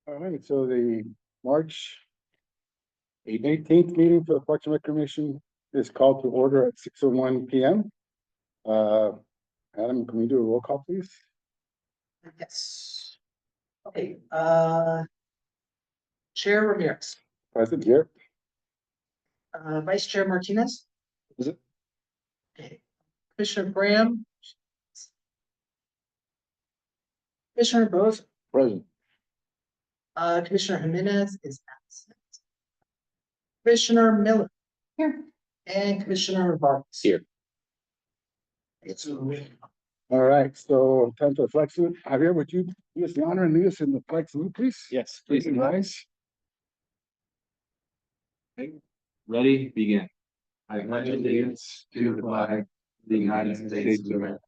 All right, so the March 18th meeting for the Parks and Rec Commission is called to order at 6:01 p.m. Adam, can we do a roll call, please? Yes. Okay, Chair Ramirez, Present here. Vice Chair Martinez. Is it? Okay. Commissioner Graham. Commissioner Bose, Present. Commissioner Jimenez is absent. Commissioner Miller. Here. And Commissioner Vargas. Here. All right, so time for the flag salute. Javier, would you do us the honor and lead us in the flag salute, please? Yes, Please please. rise. Ready, begin. I pledge allegiance to the flag of the United States of America,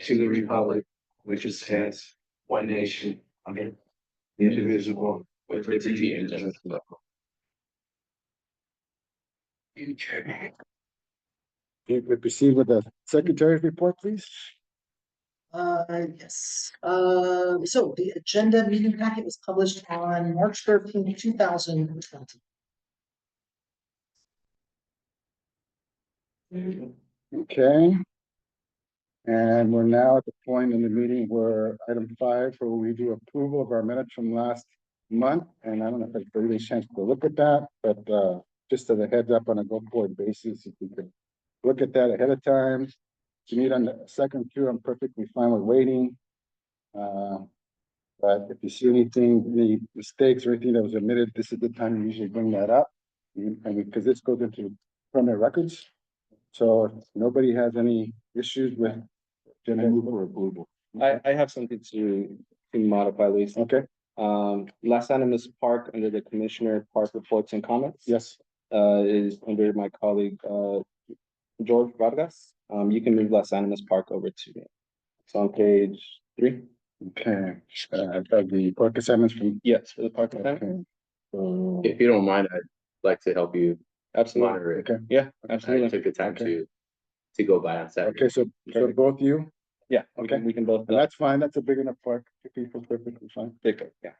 to the republic which stands one nation under indivisible with liberty and justice for all. Okay, we proceed with the secretary's report, please. Yes, so the agenda meeting packet was published on March 13th, 2020. Okay. And we're now at the point in the meeting where item 5, where we do approval of our minutes from last month. And I don't know if everybody has a chance to look at that, but just as a heads up on a go-forward basis, if you could look at that ahead of time. If you need on the second two, I'm perfectly fine with waiting. But if you see anything, any mistakes or anything that was omitted, this is the time you usually bring that up. And because this goes into permanent records. So if nobody has any issues with agenda for approval. I have something to modify, Luis. Okay, Last item is park under the commissioner park reports and comments. yes, Is under my colleague, George Vargas. You can move last item as park over to me. It's on page 3. okay. The park assignments from. Yes, for the park. Okay. So, If you don't mind, I'd like to help you Absolutely. monitor it. okay, Yeah, I absolutely. took the time Okay. to go by on Saturday. okay, so both you, Yeah, Okay. we can both. and that's fine, that's a big enough park, 2 people perfectly fine. Pick up, yeah.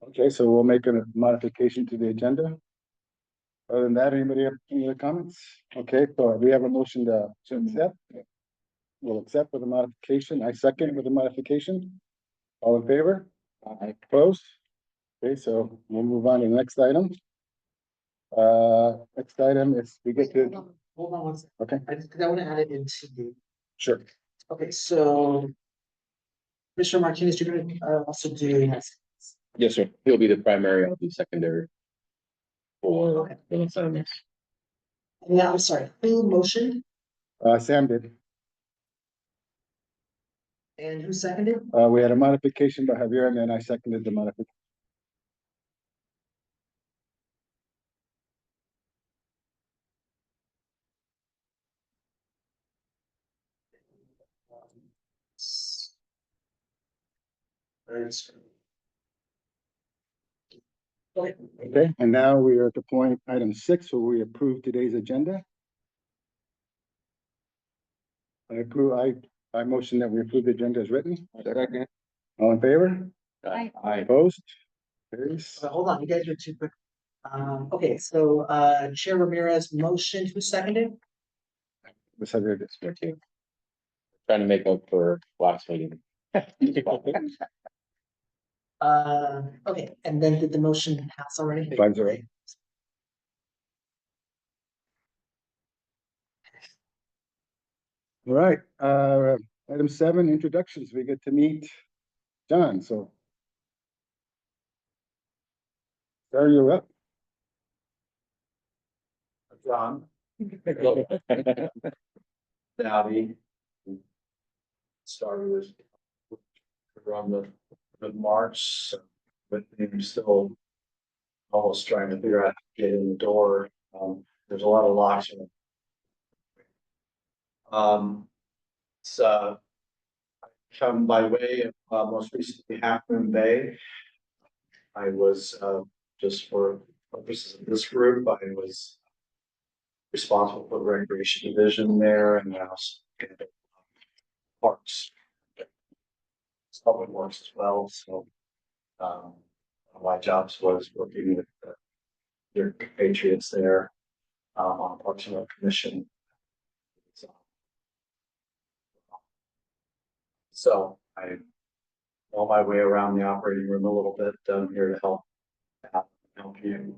Okay, so we'll make a modification to the agenda. Other than that, anybody have any other comments? Okay, so we have a motion to accept. We'll accept with a modification. I second with a modification. All in favor? I Opposed? Okay, so we'll move on to the next item. Next item is we get Hold to, on, hold on one second. okay, Because I want to add it into the, sure. okay, so Commissioner Martinez, you're gonna also do. Yes, sir. He'll be the primary, I'll be secondary. For Okay. the assignments. Yeah, I'm sorry, who motioned Sam did. and who seconded? We had a modification by Javier and then I seconded the modification. Okay, Okay, and now we are at the point, item 6, where we approve today's agenda. I motion that we approve the agenda as written. Second. All in favor? Aye. Opposed? Carries. hold on, you guys are too quick. Okay, so, Chair Ramirez motioned, who seconded? Let's have your- Me too. Trying to make up for last meeting. Okay, and then did the motion pass already? 5-0. All right, item 7, introductions. We get to meet John, so. There you're up. John. Dowdy. Started with around the March, but I'm still almost trying to figure out how to get in the door. There's a lot of locks in it. So I come by way of most recently Half Moon Bay. I was just for purposes of this group, I was responsible for the recreation division there and I also parks. Public Works as well, so. Um, one of my jobs was working with your compatriots there, on Parks and Rec Commission. So I know my way around the operating room a little bit. I'm here to help you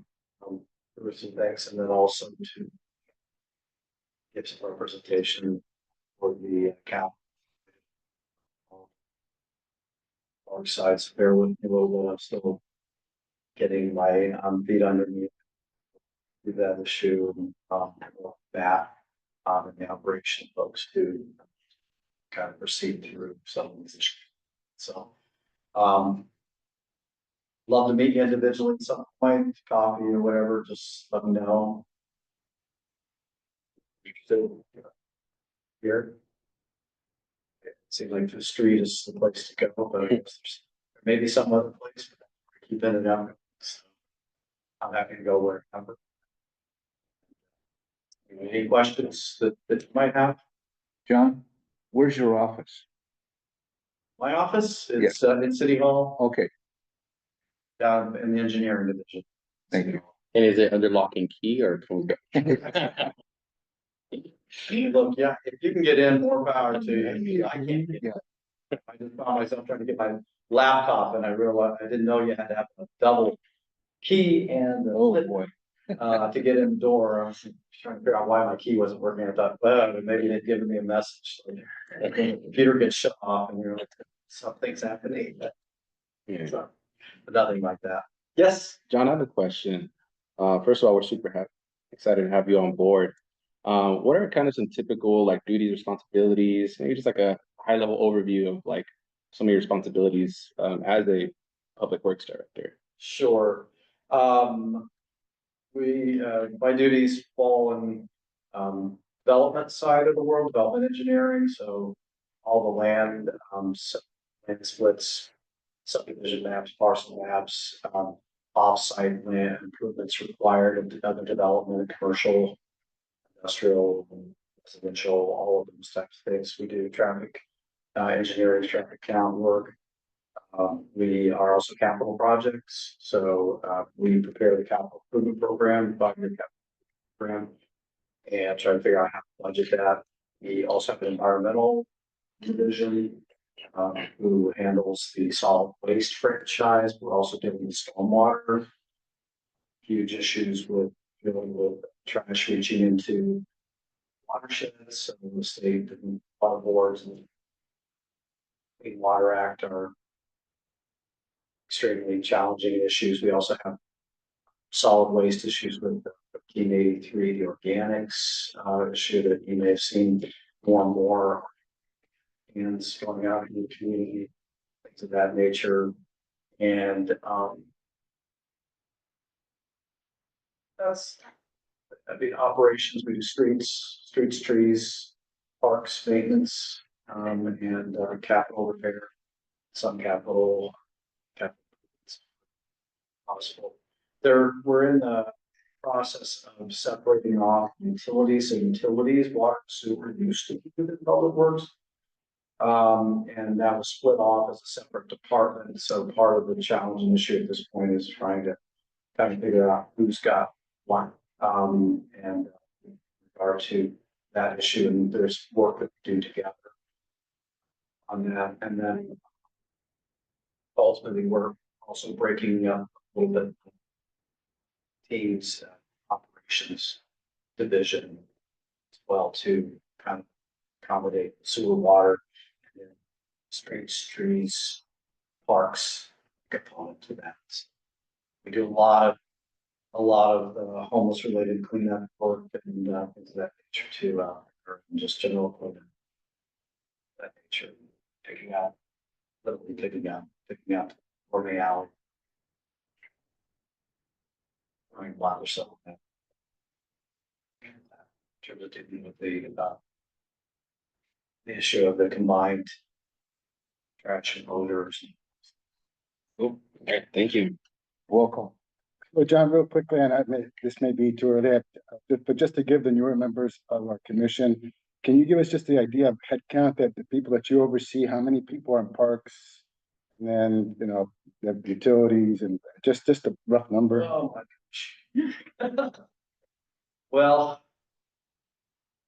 through some things, and then also to give some representation for the cap. Our sides, bear with me a little bit. I'm still getting my feet underneath. Do that issue and that and the operation folks to kind of proceed through some of these issues. So love to meet you individually at some point, coffee or whatever, just let me know. So, here. It seems like the street is the place to go, but I guess there's maybe some other place, but I keep in and out. So I'm happy to go wherever. Any questions that you might have? John, where's your office? My office is in City Hall, Okay, down in the engineering division. thank you. And is it under lock and key or can we go? Look, yeah, if you can get in, more power to you. I can't get. Yeah. I just found myself trying to get my laptop and I realized I didn't know you had to have a double key and a Oh, lid, boy. to get in the door. I was trying to figure out why my key wasn't working. I thought, well, maybe they'd given me a message. The computer gets shut off and you're like, something's happening, but Yeah. nothing like that. Yes. John, I have a question. First of all, we're super excited to have you on board. What are kind of some typical like duties, responsibilities, maybe just like a high level overview of like some of your responsibilities as a public works director? Sure. My duties fall in, development side of the world, development engineering, so all the land, land splits, subdivision maps, parcel maps, off-site land improvements required of other development, commercial, industrial, residential, all of those types of things. We do traffic, engineering, traffic count work. We are also capital projects, so we prepare the capital improvement program, 5-year capital program, and try to figure out how to budget that. We also have an environmental division who handles the solid waste franchise. We're also doing the stormwater. Huge issues with dealing with trash reaching into watersheds, so the state and water boards and Clean Water Act are extremely challenging issues. We also have solid waste issues with the King 83, the organics issue that you may have seen more and more and going out in the community, things of that nature. And operations, we do streets, trees, parks, maintenance, and capital repair, some capital possible. We're in the process of separating off utilities and utilities, water, sewer used to be within public works. And that was split off as a separate department. So part of the challenge and issue at this point is trying to kind of figure out who's got what. And in regard to that issue, and there's work that we do together on that. And then ultimately we're also breaking up a little bit teams operations division as well to kind of accommodate sewer, water, and then streets, trees, parks component to that. We do a lot of homeless related cleanup work and things of that nature too, or just general cleanup. That nature, literally picking out Orme Alley. Running bladder cell. In terms of dealing with the issue of the combined trash and odors. Cool. All right, thank you. Welcome. Well, John, real quickly, and this may be too early, but just to give the newer members of our commission, can you give us just the idea of head count that the people that you oversee, how many people are in parks, And then, you know, the utilities and just a rough number. Oh my gosh. Well.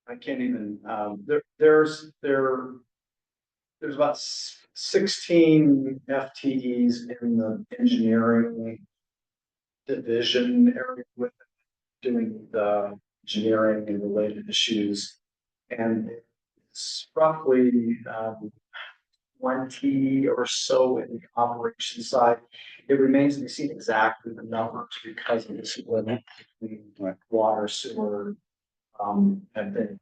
I can't even, there's about 16 FTEs in the engineering division area with doing the engineering and related issues. And it's roughly 20 or so in the operation side. It remains to be seen exactly the numbers because of this limit between water, sewer, and then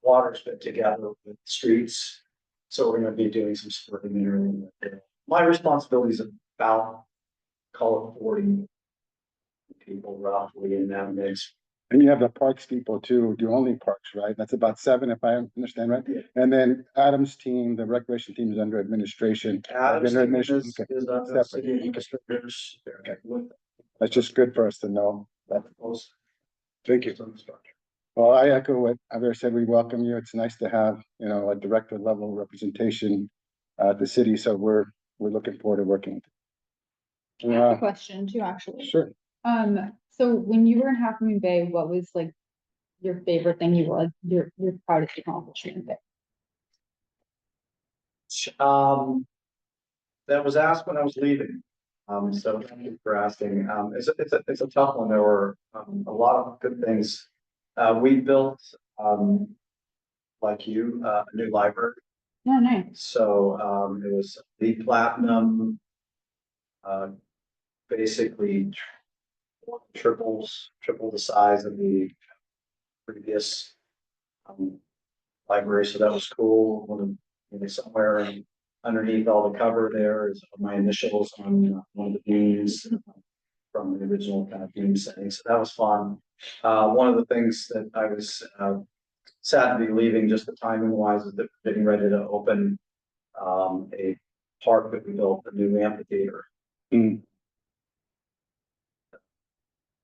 water's been together with streets. So we're gonna be doing some splitting there. My responsibility is about, call it 40 people roughly in that mix. And you have the parks people too, do only parks, right? That's about 7, if I understand right. Yeah. And then Adam's team, the recreation team is under administration. Adam's Under team administration, okay. is under Separate. city administrators. Okay. With That's just good for us to know. those. Thank you. Structure. Well, I echo what Javier said. We welcome you. It's nice to have, you know, a director level representation at the city. So we're looking forward to working. I have a question too, actually. Sure. So when you were in Half Moon Bay, what was like your favorite thing you were like your proudest accomplishment there? That was asked when I was leaving. So thank you for asking. It's a tough one. There were a lot of good things. We built, like you, a new library. No, nice. So it was the platinum. Basically triple the size of the previous library. So that was cool. Somewhere underneath all the cover there is my initials on one of the beams from the original kind of beam setting. So that was fun. One of the things that I was sad to be leaving, just the timing wise, is that we're getting ready to open a park that we built, a new amphitheater.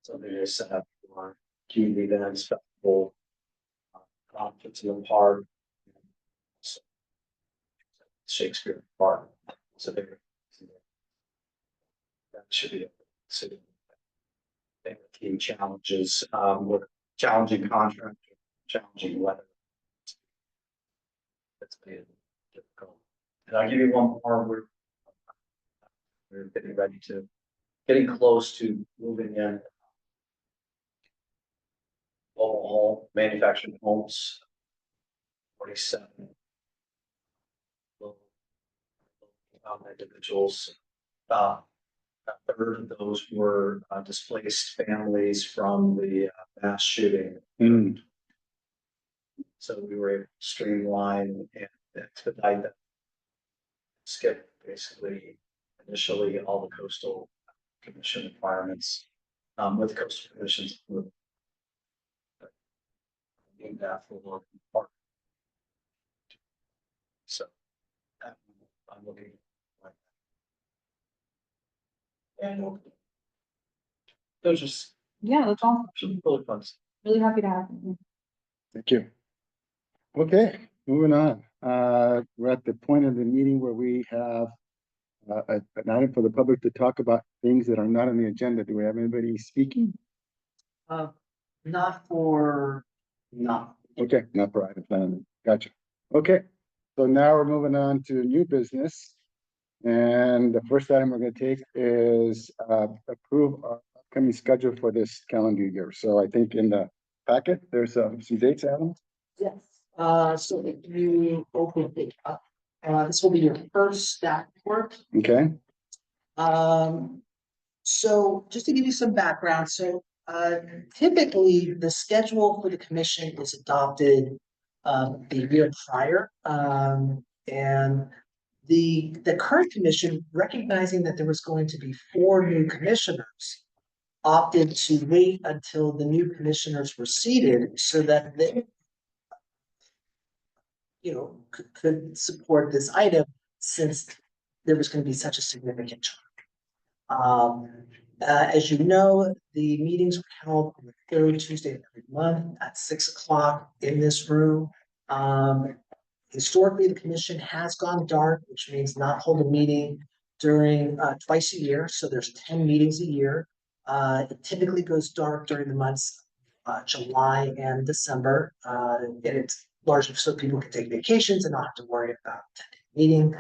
Something they set up for key events, festival, concerts in the park. Shakespeare Park. So that should be key challenges with challenging contract, challenging weather. That's made it difficult. And I'll give you one more. We're getting close to moving in. All manufactured homes. 47. Individuals. A third of those were displaced families from the mass shooting. So we were able to streamline and expedite that. Skip basically initially all the coastal commission requirements with coastal commissions. That for park. So I'm looking like that. And those just Yeah, that's awesome. some really fun. Really happy to have you. Thank you. Okay, moving on. We're at the point of the meeting where we have an item for the public to talk about things that are not on the agenda. Do we have anybody speaking? Not for, not. Okay, not for item plan. Gotcha. Okay, so now we're moving on to new business. And the first item we're going to take is approve our upcoming schedule for this calendar year. So I think in the packet, there's some dates, Adam. Yes. So if you open it up, this will be your first staff report. Okay. So just to give you some background, so typically the schedule for the commission is adopted the year prior. And the current commission, recognizing that there was going to be 4 new commissioners, opted to wait until the new commissioners were seated so that they, you know, could support this item since there was going to be such a significant change. As you know, the meetings were held on the 3rd Tuesday of every month at 6 o'clock in this room. Historically, the commission has gone dark, which means not hold a meeting during, twice a year, so there's 10 meetings a year. It typically goes dark during the months, July and December, and it's largely so people can take vacations and not have to worry about attending meeting.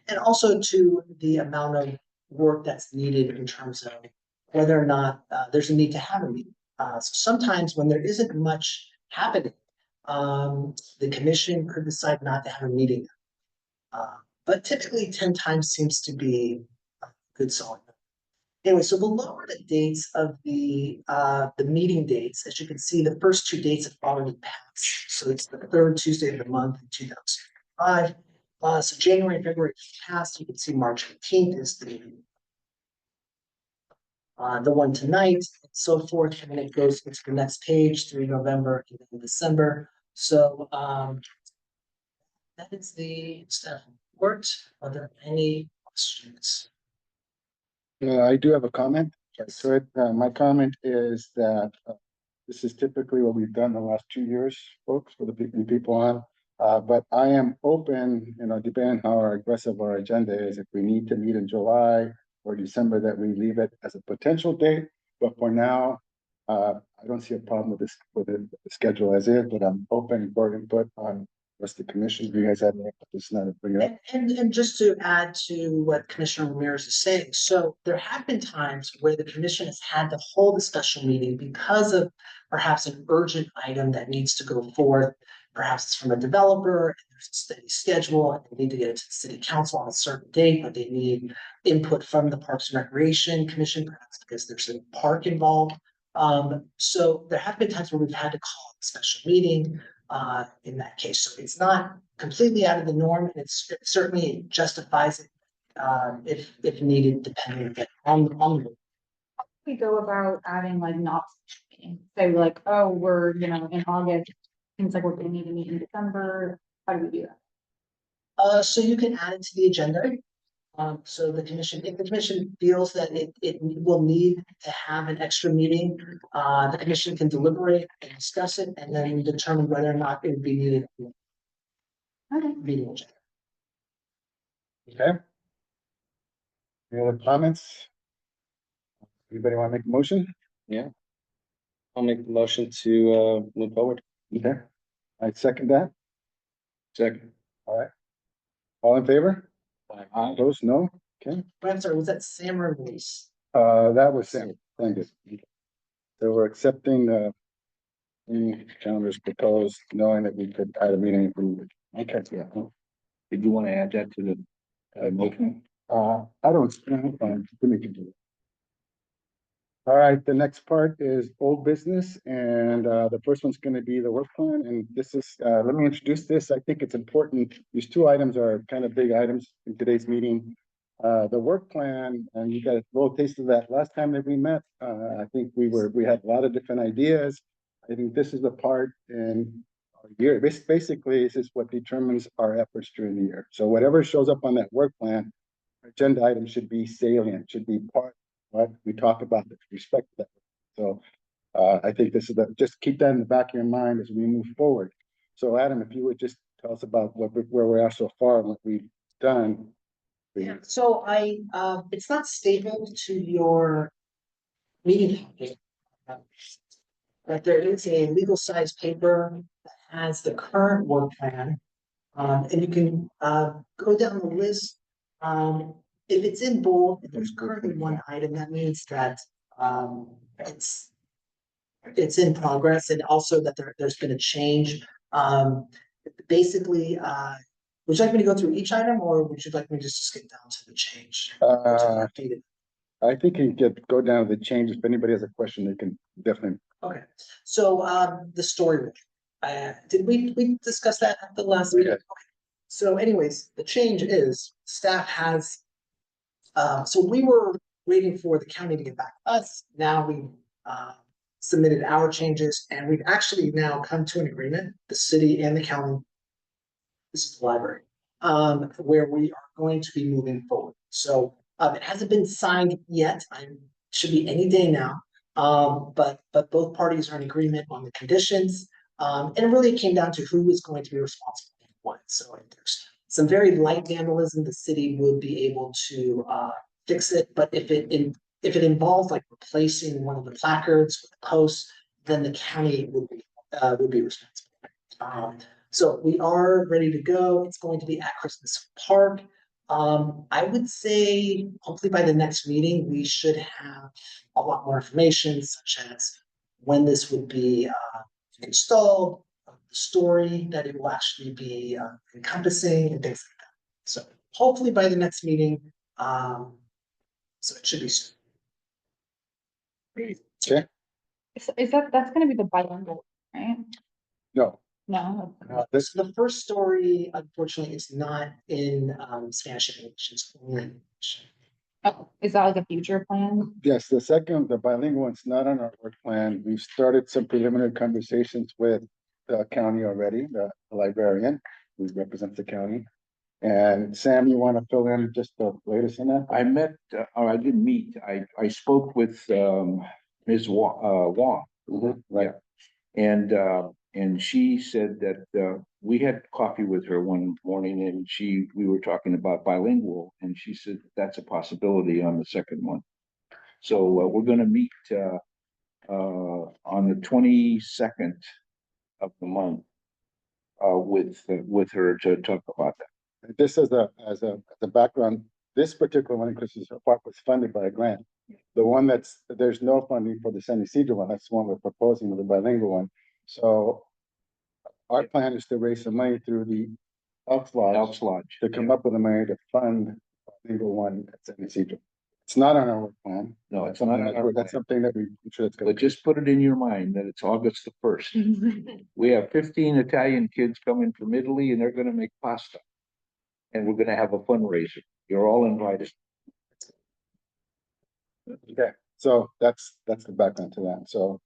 And also to the amount of work that's needed in terms of whether or not, there's a need to have a meeting. So sometimes when there isn't much happening, the commission could decide not to have a meeting. But typically 10 times seems to be a good solid. Anyway, so below are the dates of the meeting dates. As you can see, the first 2 dates have already passed. So it's the third Tuesday of the month in 2005. So January and February passed. You can see March 18th is the one tonight, and so forth, and then it goes into the next page through November and then December. So that is the staff report. Are there any questions? I do have a comment. So my comment is that this is typically what we've done the last 2 years, folks, for the people on. But I am open, depending how aggressive our agenda is, if we need to meet in July or December, that we leave it as a potential date. But for now, I don't see a problem with this, with the schedule as is, but I'm open for input on what's the commission. Do you guys have any, it's not a bring it up? And just to add to what Commissioner Ramirez is saying, so there have been times where the commission has had to hold a special meeting because of perhaps an urgent item that needs to go forth. Perhaps it's from a developer, and there's a steady schedule, and they need to get it to the city council on a certain date, but they need input from the Parks and Recreation Commission, perhaps because there's a park involved. So there have been times where we've had to call a special meeting in that case. So it's not completely out of the norm, and it certainly justifies it if needed, depending on the. We go about adding like not meeting, say like, oh, we're, in August, seems like we're gonna need to meet in December. How do we do that? So you can add it to the agenda. So the commission, if the commission feels that it will need to have an extra meeting, the commission can deliberate and discuss it and then determine whether or not it would be needed. Okay. Meeting agenda. Okay. Any other comments? Anybody want to make a motion? I'll make the motion to move forward. Okay. I second that. Second. All right. All in favor? Aye. Opposed? No? Okay. But I'm sorry, was that Sam or Luis? That was Sam. Thank you. So we're accepting any calendars proposed, knowing that we could add a meeting from. Okay, yeah. Did you want to add that to the motion? I don't, fine, we can do it. All right, the next part is old business, and the first one's gonna be the work plan, and this is, let me introduce this. I think it's important. These 2 items are kind of big items in today's meeting. The work plan, and you got a little taste of that last time that we met. I think we had a lot of different ideas. I think this is the part in our year. Basically, this is what determines our efforts during the year. So whatever shows up on that work plan, agenda item should be salient, should be part of what we talk about with respect to that. So I think this is just keep that in the back of your mind as we move forward. So Adam, if you would just tell us about where we are so far and what we've done. Yeah, so it's not stapled to your meeting packet. But there is a legal size paper that has the current work plan. And you can go down the list. If it's in bold, if there's currently one item, that means that it's in progress, and also that there's been a change. Basically, would you like me to go through each item, or would you like me just to skip down to the change? I think you could go down to the changes. If anybody has a question, they can definitely. Okay, so the story. Did we discuss that at the last meeting? Yeah. So anyways, the change is staff has, so we were waiting for the county to get back to us. Now we submitted our changes, and we've actually now come to an agreement, the city and the county. This is the library, where we are going to be moving forward. So it hasn't been signed yet. I should be any day now. But both parties are in agreement on the conditions. And it really came down to who is going to be responsible for what. So there's some very light vandalism, the city would be able to fix it, but if it involves like replacing one of the placards with the posts, then the county would be responsible. So we are ready to go. It's going to be at Christmas Park. I would say hopefully by the next meeting, we should have a lot more information such as when this would be installed, the story that it will actually be encompassing and things like that. So hopefully by the next meeting, so it should be soon. Is that's gonna be the bilingual, right? No, No. this, The first story, unfortunately, is not in Spanish and English, it's only in English. Oh, is that like a future plan? yes, the second, the bilingual one's not on our work plan. We've started some preliminary conversations with the county already, the librarian who represents the county. And Sam, you want to fill in just the latest in that? I met, or I didn't meet, I spoke with, Ms. Wong. Right, And she said that, we had coffee with her one morning and we were talking about bilingual and she said that's a possibility on the second one. So, we're gonna meet, on the 22nd of the month, with her to talk about that. this is as a background, this particular one, Christmas Park was funded by a grant. The one there's no funding for the San Isidro one, that's the one we're proposing with the bilingual one. So our plan is to raise some money through the Elks Lodge Elks Lodge. to come up with the money to fund the bilingual one at San Isidro. It's not on our work plan. No, it's not on our plan. That's something that I'm sure it's gonna. But just put it in your mind that it's August the 1st. We have 15 Italian kids coming from Italy and they're gonna make pasta. And we're gonna have a fundraiser. You're all invited. Okay, so that's the background to that. So,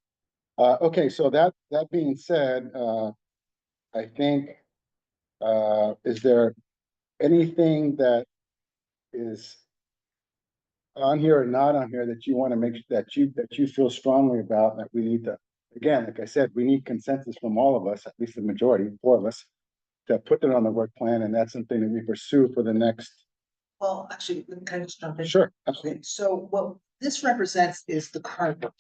okay, so that being said, I think, is there anything that is on here or not on here that you want to make that you feel strongly about that we need to, again, like I said, we need consensus from all of us, at least the majority, 4 of us, to put it on the work plan, and that's something that we pursue for the next. Well, actually, can I just jump in? Sure, Okay, absolutely. so what this represents is the current work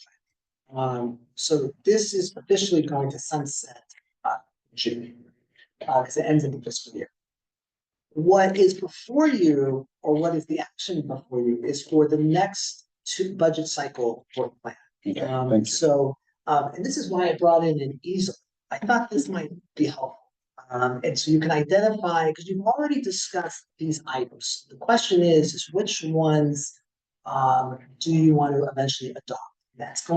plan. So this is officially going to sunset June, because it ends in the fiscal year. What is before you, or what is the action before you, is for the next 2 budget cycle work plan. Okay, thank you. So, and this is why I brought in an easel. I thought this might be helpful. And so you can identify, because you've already discussed these items. The question is which ones do you want to eventually adopt? It's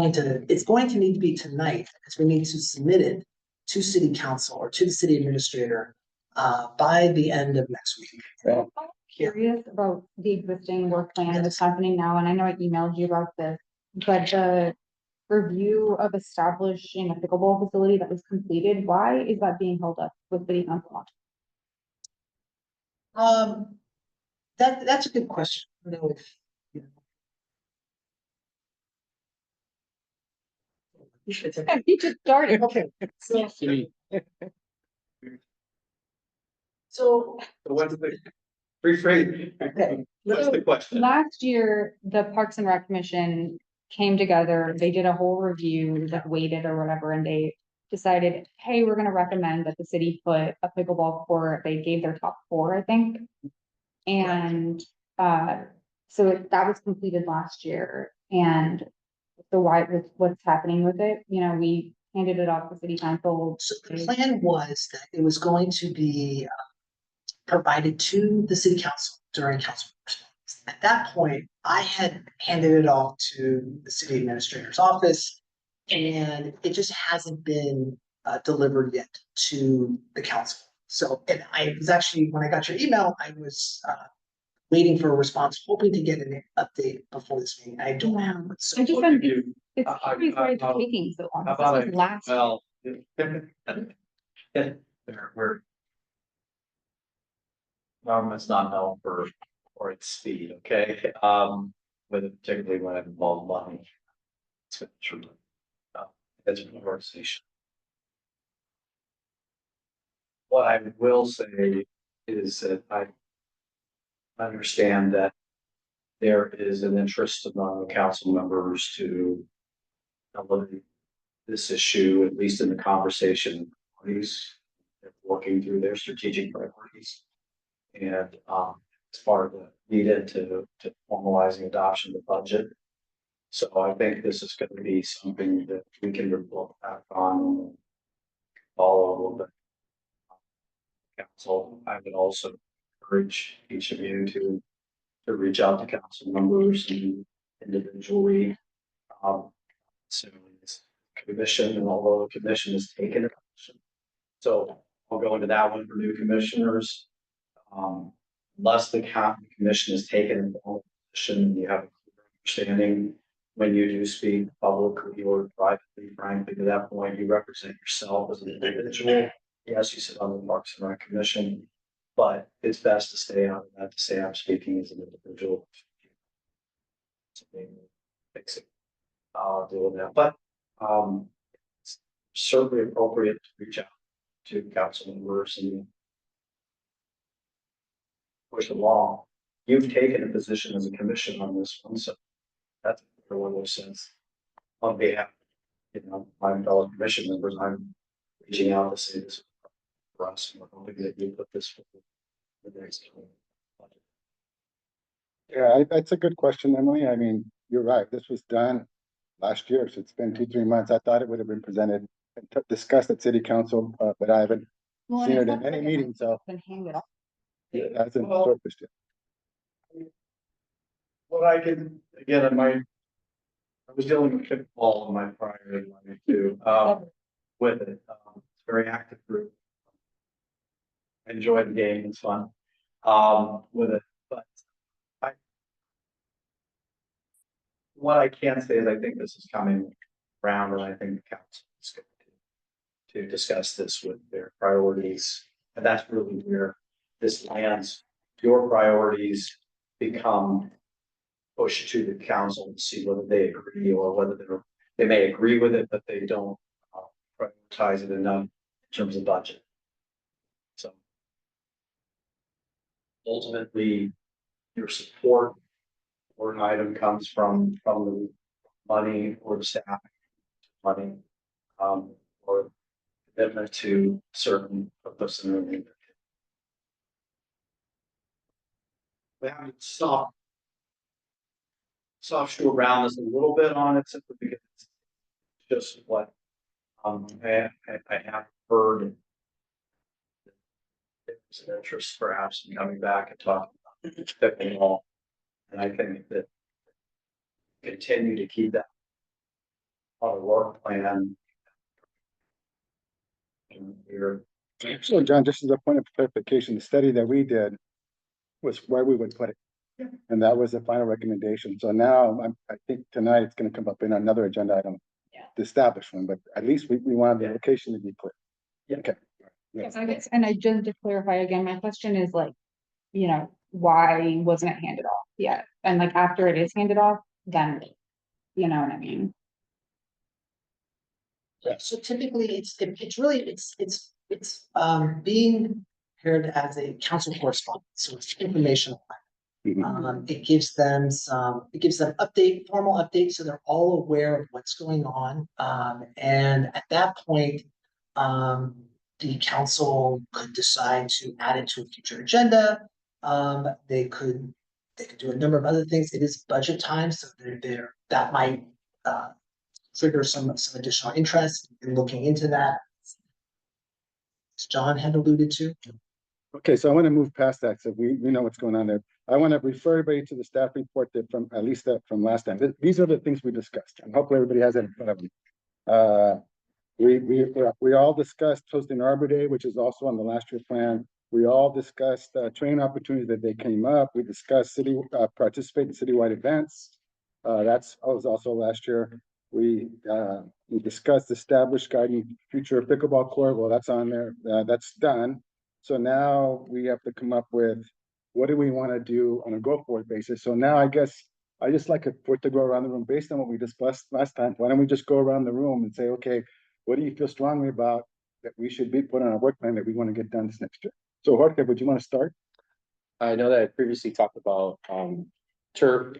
going to need to be tonight, because we need to submit it to city council or to the city administrator by the end of next week. I'm curious about the existing work plan that's happening now, and I know I emailed you about this, but the review of establishing a pickleball facility that was completed, why is that being held up with city council? That's a good question. I don't know if, you know. You just started. Okay, so What's the, rephrase, okay. what's the question? Last year, the Parks and Rec Commission came together, they did a whole review, like weighted or whatever, and they decided, hey, we're gonna recommend that the city put a pickleball court. They gave their top 4, I think. And so that was completed last year, and so with what's happening with it, you know, we handed it off to city council. So the plan was that it was going to be provided to the city council during council. At that point, I had handed it off to the city administrator's office, and it just hasn't been delivered yet to the council. So, and I was actually, when I got your email, I was waiting for a response, hoping to get an update before this meeting. I don't have it. So I just What found do you- it's curious why it's taking so long. How This about was last. well, we're. Government's not known for its speed, okay, but particularly when it involves money. It's true. That's an organization. What I will say is that I understand that there is an interest among the council members to elevate this issue, at least in the conversation, parties working through their strategic priorities. And as part of the lead into formalizing adoption of the budget. So I think this is going to be something that we can report back on, follow a little bit. Council, I would also encourage each of you to reach out to council members and individually. So it's commission, and although the commission has taken a position. So I'll go into that one for new commissioners. Unless the commission has taken a position, you have a clear understanding when you do speak publicly or privately, frankly, to that point, you represent yourself as an individual. Yes, you sit on the Parks and Rec Commission, but it's best to stay out of that, to say I'm speaking as an individual. Fix it. I'll deal with that, but it's certainly appropriate to reach out to council members and push along. You've taken a position as a commission on this one, so that's one of those sense. On behalf, my fellow commission members, I'm reaching out to say this for us, and we're hoping that you put this for the next budget. Yeah, that's a good question, Emily. I mean, you're right. This was done last year, so it's been 2-3 months. I thought it would have been presented and discussed at city council, but I haven't Well, seen and it it's in any not meeting, so been handed off. it hasn't Well, surfaced yet. what I did, again, I was dealing with kickball in my prior life too, with it. It's a very active group. I enjoy the game, it's fun, with it, but what I can say is I think this is coming around, and I think the council is going to discuss this with their priorities. And that's really where this lands. Your priorities become pushed to the council to see whether they agree, or whether they may agree with it, but they don't prioritize it enough in terms of budget. So ultimately, your support or an item comes from the money or the staff money, or commitment to certain purpose and everything. We haven't soft shoe around this a little bit on it, simply because it's just what I have heard. There's an interest perhaps in coming back and talking about it all. And I think that continue to keep that on a work plan. And we're So John, just as a point of clarification, the study that we did was where we would put it. Yeah. And that was the final recommendation. So now I think tonight it's going to come up in another agenda item. Yeah. To establish one, but at least we wanted the Yeah. location to be clear. Yeah. Okay. Yes, I guess, and I just to clarify again, my question is like, why wasn't it handed off yet? And like after it is handed off, then, you know what I mean? Yeah, so typically it's really, it's being prepared as a council correspondence, so it's informational. Mhm. It gives them formal updates, so they're all aware of what's going on. And at that point, the council could decide to add it to a future agenda. They could do a number of other things. It is budget time, so that might trigger some additional interest in looking into that. As John had alluded to. Okay, so I want to move past that, so we know what's going on there. I want to refer everybody to the staff report that from, at least that from last time. These are the things we discussed, and hopefully everybody has it in front of them. We all discussed hosting Arbor Day, which is also on the last year plan. We all discussed training opportunities that they came up. We discussed participate in citywide events. That was also last year. We discussed established guiding future pickleball court. Well, that's on there. That's done. So now we have to come up with what do we want to do on a go-forward basis. So now I guess I just like for it to go around the room based on what we discussed last time. Why don't we just go around the room and say, okay, what do you feel strongly about that we should be put on our work plan that we want to get done this next year? So Jorge, would you want to start? I know that I previously talked about turf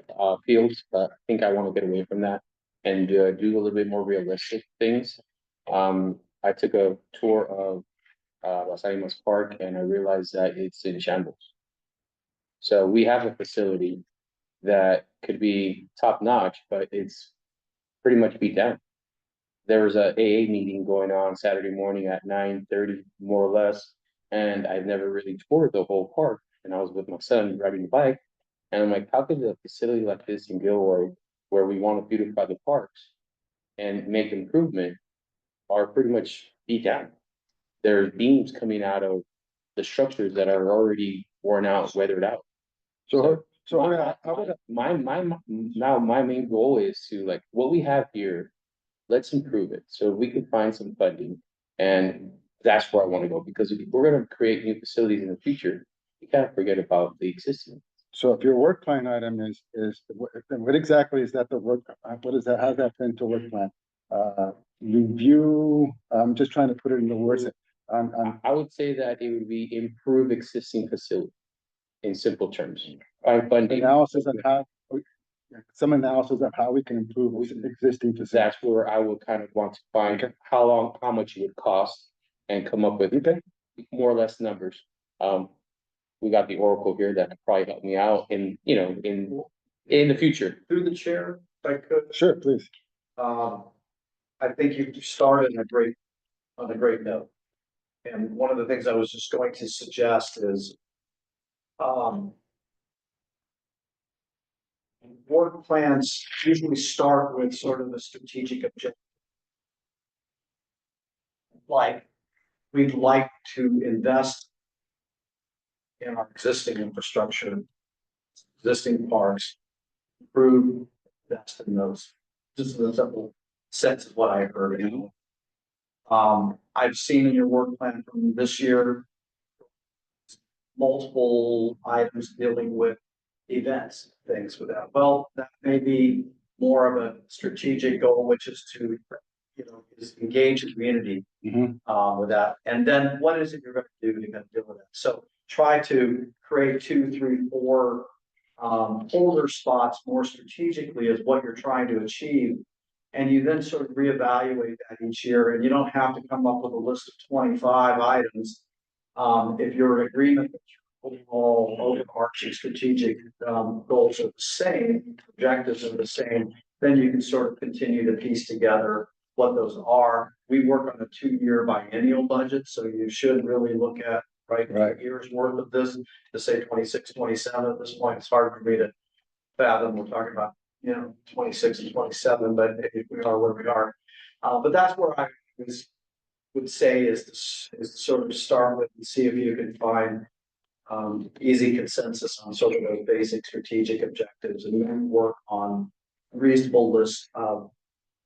fields, but I think I want to get away from that and do a little bit more realistic things. I took a tour of Las Animas Park and I realized that it's in shambles. So we have a facility that could be top notch, but it's pretty much beat down. There was a AA meeting going on Saturday morning at 9:30, more or less, and I've never really toured the whole park. And I was with my son riding the bike, and I'm like, how could a facility like this in Gilroy, where we want to beautify the parks and make improvement, are pretty much beat down? There's beams coming out of the structures that are already worn out, weathered out. So My main goal is to like what we have here, let's improve it. So we can find some funding. And that's where I want to go, because if we're gonna create new facilities in the future, we can't forget about the existing. So if your work plan item is, what exactly is that the work, what is that, how's that fit into work plan? Review, I'm just trying to put it into words. I would say that it would be improve existing facility in simple terms. Find funding. Analysis on how, some analysis of how we can improve existing facilities. That's where I would kind of want to find Okay. how much it would cost and come up with Okay, more or less numbers. We got the Oracle here that could probably help me out in the future. Through the chair, if I could, sure, please. I think you started on a great note. And one of the things I was just going to suggest is, work plans usually start with sort of a strategic objective. Like, we'd like to invest in our existing infrastructure, existing parks, improve, invest in those. Just a simple sense of what I heard. I've seen in your work plan from this year multiple items dealing with events, things with that. Well, that may be more of a strategic goal, which is to, is engage the community Mhm. with that. And then what is it you're going to do to deal with that? So try to create 2, 3, 4 holder spots more strategically as what you're trying to achieve. And you then sort of reevaluate that each year, and you don't have to come up with a list of 25 items. If you're in agreement that your overall overarching strategic goals are the same, objectives are the same, then you can sort of continue to piece together what those are. We work on a 2-year biennial budget, so you should really look at Right. a year's worth of this to say 26, 27. At this point, it's hard for me to fathom. We're talking about 26 and 27, but we are where we are. But that's where I would say is to sort of start with and see if you can find easy consensus on sort of those basic strategic objectives, and then work on a reasonable list of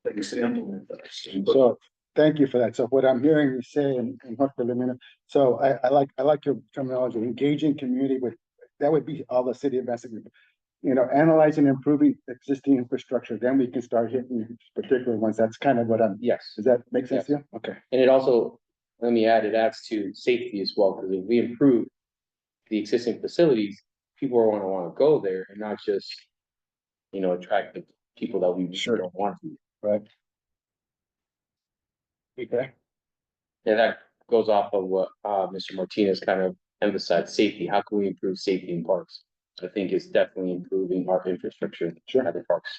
things to implement those. So thank you for that. So what I'm hearing you say, and Jorge, let me know. So I like your terminology, engaging community with, that would be all the city of Massachusetts. Analyzing and improving existing infrastructure, then we can start hitting particular ones. That's kind of what Yes. does that make sense to you? Okay. And it also, let me add, it adds to safety as well, because if we improve the existing facilities, people are gonna wanna go there and not just, attract the people that we Sure. don't want to. Right. Okay. And that goes off of what, Mr. Martinez kind of emphasized, safety. How can we improve safety in parks? I think it's definitely improving our infrastructure Sure. at the parks.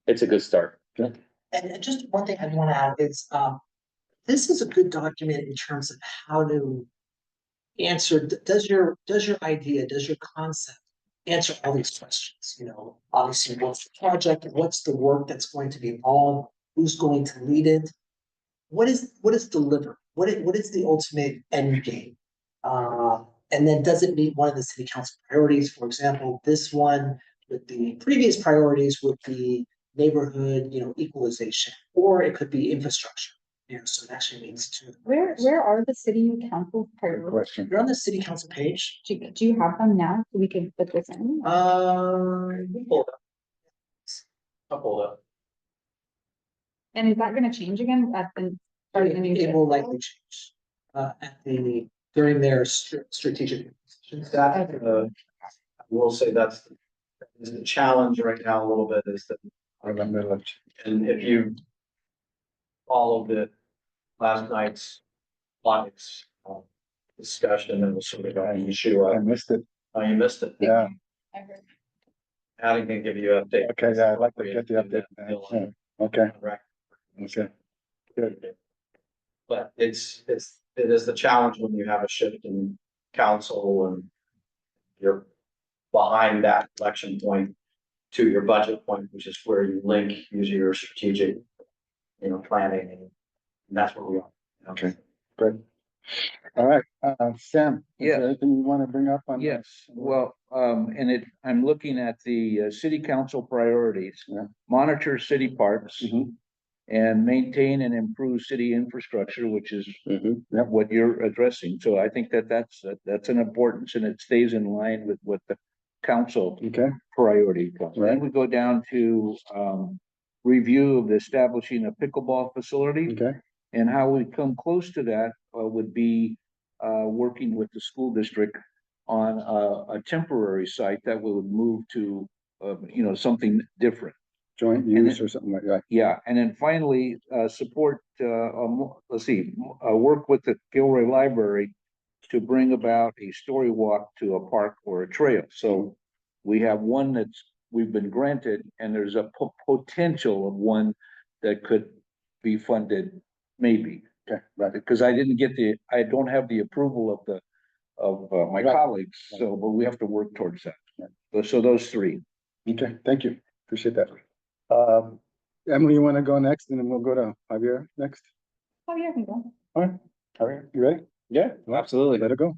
It's a good start. And just one thing I want to add is, this is a good document in terms of how to answer, does your idea, does your concept answer all these questions? Obviously, what's the project, what's the work that's going to be involved, who's going to lead it? What is delivered? What is the ultimate end game? And then does it meet one of the city council priorities? For example, this one with the previous priorities would be neighborhood, equalization, or it could be infrastructure. So it actually means two. Where are the city council Good priorities? question. You're on the city council page. Do you have them now so we can put this in? Hold up. I'll pull it up. And is that gonna change again at the start of the new It year? will likely change. At the during their strategic. That, I will say that's is the challenge right now a little bit is that, Or the village. and if you followed the last night's lives discussion, it was sort of an issue. I missed it. Oh, you missed it. Yeah, Addie can give you an update. okay, yeah, I'd like to get the update. Yeah, okay, okay. Good. But it is the challenge when you have a shift in council and you're behind that election point to your budget point, which is where you link usually your strategic, planning, and that's where we are. Okay. Good. All right, Sam, is Yeah. there anything you want to bring up on? Yes, well, I'm looking at the city council priorities. Yeah. Monitor city parks Mhm. and maintain and improve city infrastructure, which is Mhm. Yep, what you're addressing. So I think that's an importance, and it stays in line with what the council okay, priority. Right. Then we go down to review of establishing a pickleball facility. okay, And how we come close to that would be working with the school district on a temporary site that would move to something different. joint use or something like that. Yeah, and then finally, support, work with the Gilroy Library to bring about a story walk to a park or a trail. So we have one we've been granted, and there's a potential of one that could be funded, maybe. Okay, right, Because I don't have the approval of my Right. colleagues, but we have to work towards that. So those three. okay, thank you, appreciate that. Emily, you want to go next, and then we'll go to Javier next? Oh, yeah, I can go. All right, Javier, you ready? Yeah, absolutely. Let it go.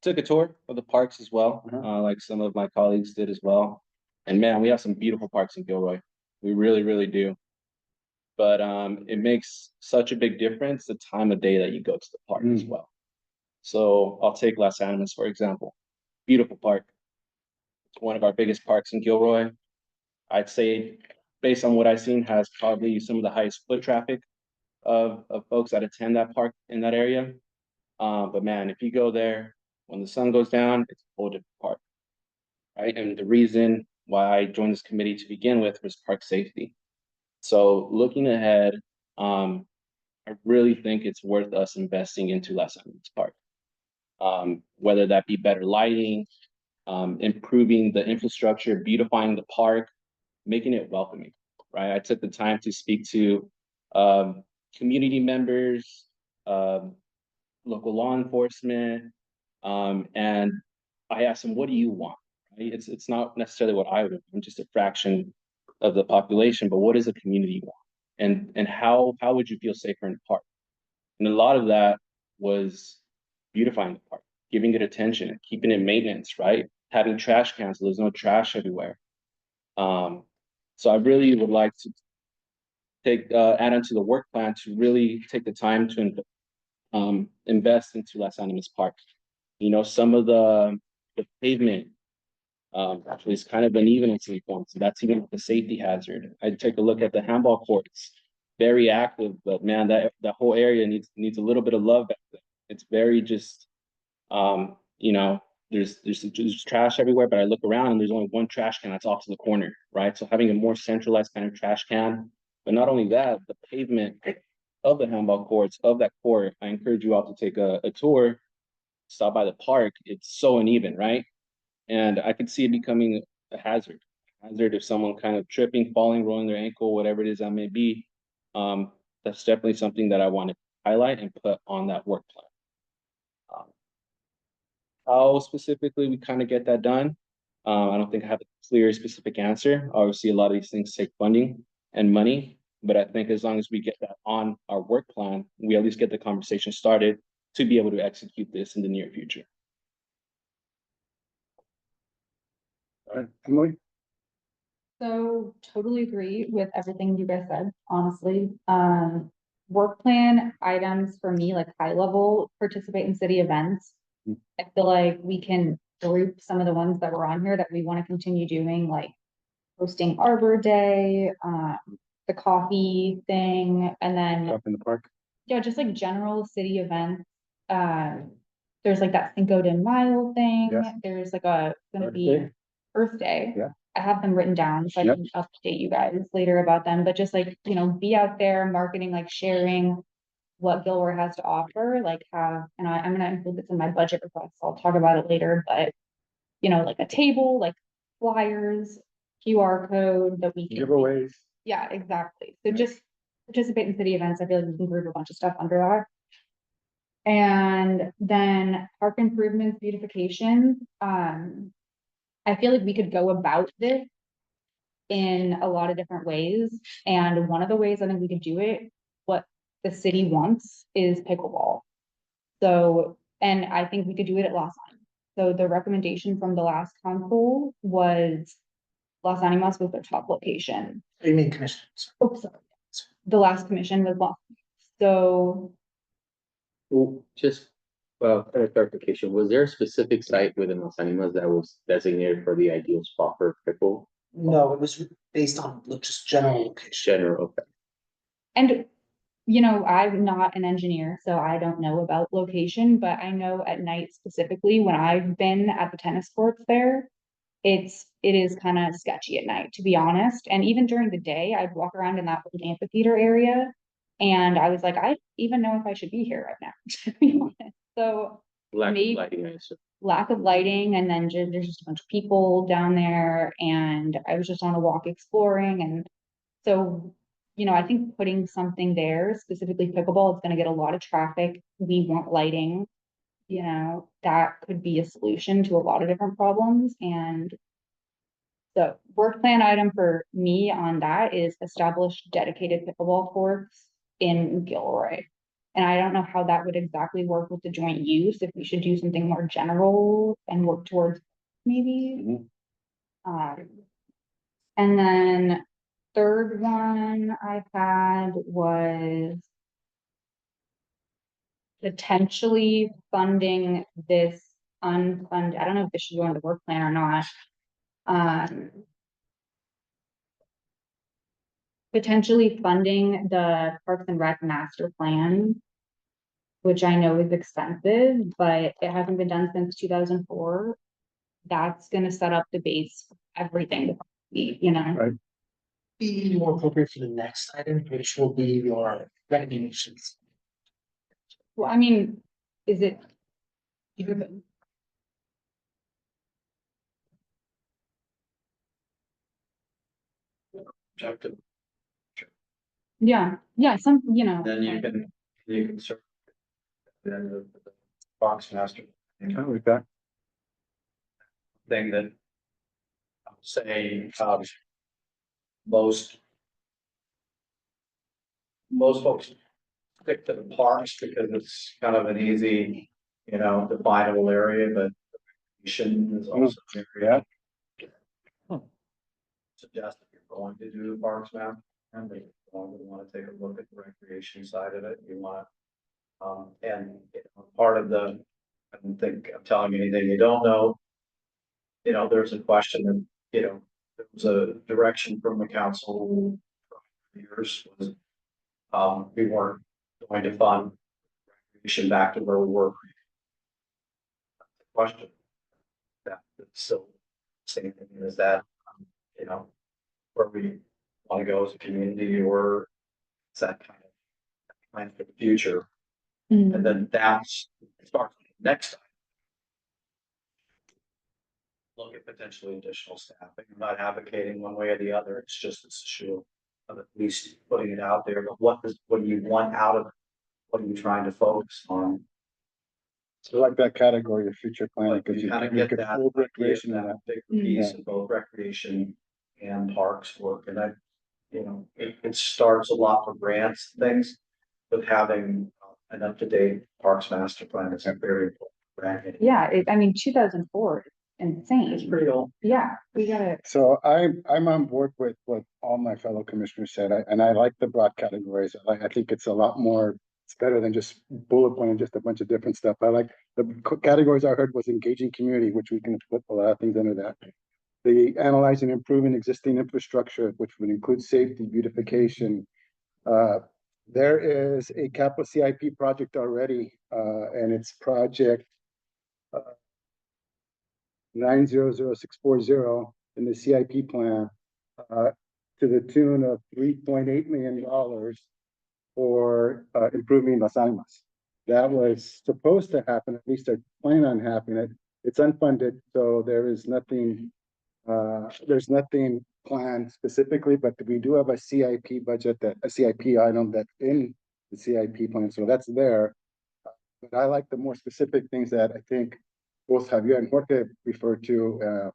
Took a tour of the parks as well, like some of my colleagues did as well. And man, we have some beautiful parks in Gilroy. We really, really do. But it makes such a big difference the time of day that you go to the park as well. So I'll take Las Animas, for example. Beautiful park. It's one of our biggest parks in Gilroy. I'd say, based on what I've seen, has probably some of the highest foot traffic of folks that attend that park in that area. But man, if you go there when the sun goes down, it's a whole different park, right? And the reason why I joined this committee to begin with was park safety. So looking ahead, I really think it's worth us investing into Las Animas Park. Whether that be better lighting, improving the infrastructure, beautifying the park, making it welcoming, right? I took the time to speak to community members, local law enforcement, and I asked them, what do you want? Right? It's not necessarily what I would want, I'm just a fraction of the population, but what does the community want? And how would you feel safer in the park? And a lot of that was beautifying the park, giving it attention, keeping it maintenance, right? Having trash cans so there's no trash everywhere. So I really would like to add onto the work plan to really take the time to invest into Las Animas Park. Some of the pavement actually is kind of uneven in some points. That's even a safety hazard. I'd take a look at the handball courts, very active, but man, that whole area needs a little bit of love back there. It's very just, there's trash everywhere, but I look around and there's only one trash can that's off to the corner, right? So having a more centralized kind of trash can, but not only that, the pavement of the handball courts, of that court, I encourage you all to take a tour, stop by the park. It's so uneven, right? And I could see it becoming a hazard if someone kind of tripping, falling, rolling their ankle, whatever it is that may be. That's definitely something that I want to highlight and put on that work plan. How specifically we kind of get that done? I don't think I have a clear, specific answer. Obviously, a lot of these things take funding and money, but I think as long as we get that on our work plan, we at least get the conversation started to be able to execute this in the near future. All right, Emily? So totally agree with everything you guys said, honestly. Work plan items for me, like high level, participate in city events. I feel like we can group some of the ones that were on here that we want to continue doing, like hosting Arbor Day, the coffee thing, and then, Up in the park? yeah, just like general city events. there's like that Cinco de Mayo thing, Yes. there's like gonna Earth be Day. Earth Day. Yeah. I have them written down, so I Yep. can update you guys later about them, but just like, be out there marketing, like sharing what Gilroy has to offer, like I'm gonna include this in my budget request, I'll talk about it later, but like a table, like flyers, QR code that we can. Giveaways. Yeah, exactly. So just participate in city events. I feel like we can group a bunch of stuff under that. And then park improvements, beautification. I feel like we could go about this in a lot of different ways. And one of the ways I think we could do it, what the city wants is pickleball. So, and I think we could do it at Los Angeles. So the recommendation from the last council was Los Animas was their top location. You mean commissions? Oops, sorry. The last commission was Los. So Well, just, for clarification, was there a specific site within Los Animas that was designated for the ideal spot for pickle? No, it was based on just general location. General, okay. And, I'm not an engineer, so I don't know about location, but I know at night specifically, when I've been at the tennis courts there, it is kind of sketchy at night, to be honest. And even during the day, I'd walk around in that old amphitheater area. And I was like, I even know if I should be here right now, to be honest. So Lack of Maybe- lighting, I assume. lack of lighting, and then there's just a bunch of people down there, and I was just on a walk exploring, and so, I think putting something there, specifically pickleball, it's gonna get a lot of traffic. We want lighting. That could be a solution to a lot of different problems, and the work plan item for me on that is establish dedicated pickleball courts in Gilroy. And I don't know how that would exactly work with the joint use, if we should do something more general and work towards maybe. Mhm. And then third one I had was potentially funding this unfunded, I don't know if this should go in the work plan or not. Potentially funding the Parks and Rec master plan, which I know is expensive, but it hasn't been done since 2004. That's gonna set up the base for everything, Right. Be more appropriate for the next item, which will be your recommendations. Well, I mean, is it? Objective, Yeah, then you can serve. Then the box master. Oh, we've got. Thing that. I would say, most. Most folks stick to the parks because it's kind of an easy, definable area, but. Recreation is also an area. Suggest if you're going to do the parks map, and they want to take a look at the recreation side of it, you want. And part of the, I don't think I'm telling you anything you don't know. There's a question that, there was a direction from the council. For years was, we weren't going to fund recreation back to where we were. Question. That's still same thing as that, where we want to go as a community, or is that kind of plan for the future? Mhm. And then that's starts next time. Look at potentially additional staffing. I'm not advocating one way or the other. It's just this issue of at least putting it out there. But what do you want out of it? What are you trying to focus on? So like that category of future planning, Like, because you kind of you get could that hold idea, recreation in that that. big piece of both recreation and parks work. And it starts a lot for grants, things, with having an up-to-date parks master plan. It's a very important. Yeah, 2004, insane. It's pretty old. Yeah, we gotta, So I'm on board with what all my fellow commissioners said, and I like the broad categories. I think it's a lot more, it's better than just bullet pointing just a bunch of different stuff. I like the categories I heard was engaging community, which we can put a lot of things under that. The analyzing and improving existing infrastructure, which would include safety, beautification. There is a capital CIP project already and it's project 900640 in the CIP plan, to the tune of $3.8 million for improving Las Almas. That was supposed to happen, at least I plan on happening. It's unfunded, so there's nothing planned specifically, but we do have a CIP budget, a CIP item that's in the CIP plan, so that's there. But I like the more specific things that I think both Javier and Jorge referred to,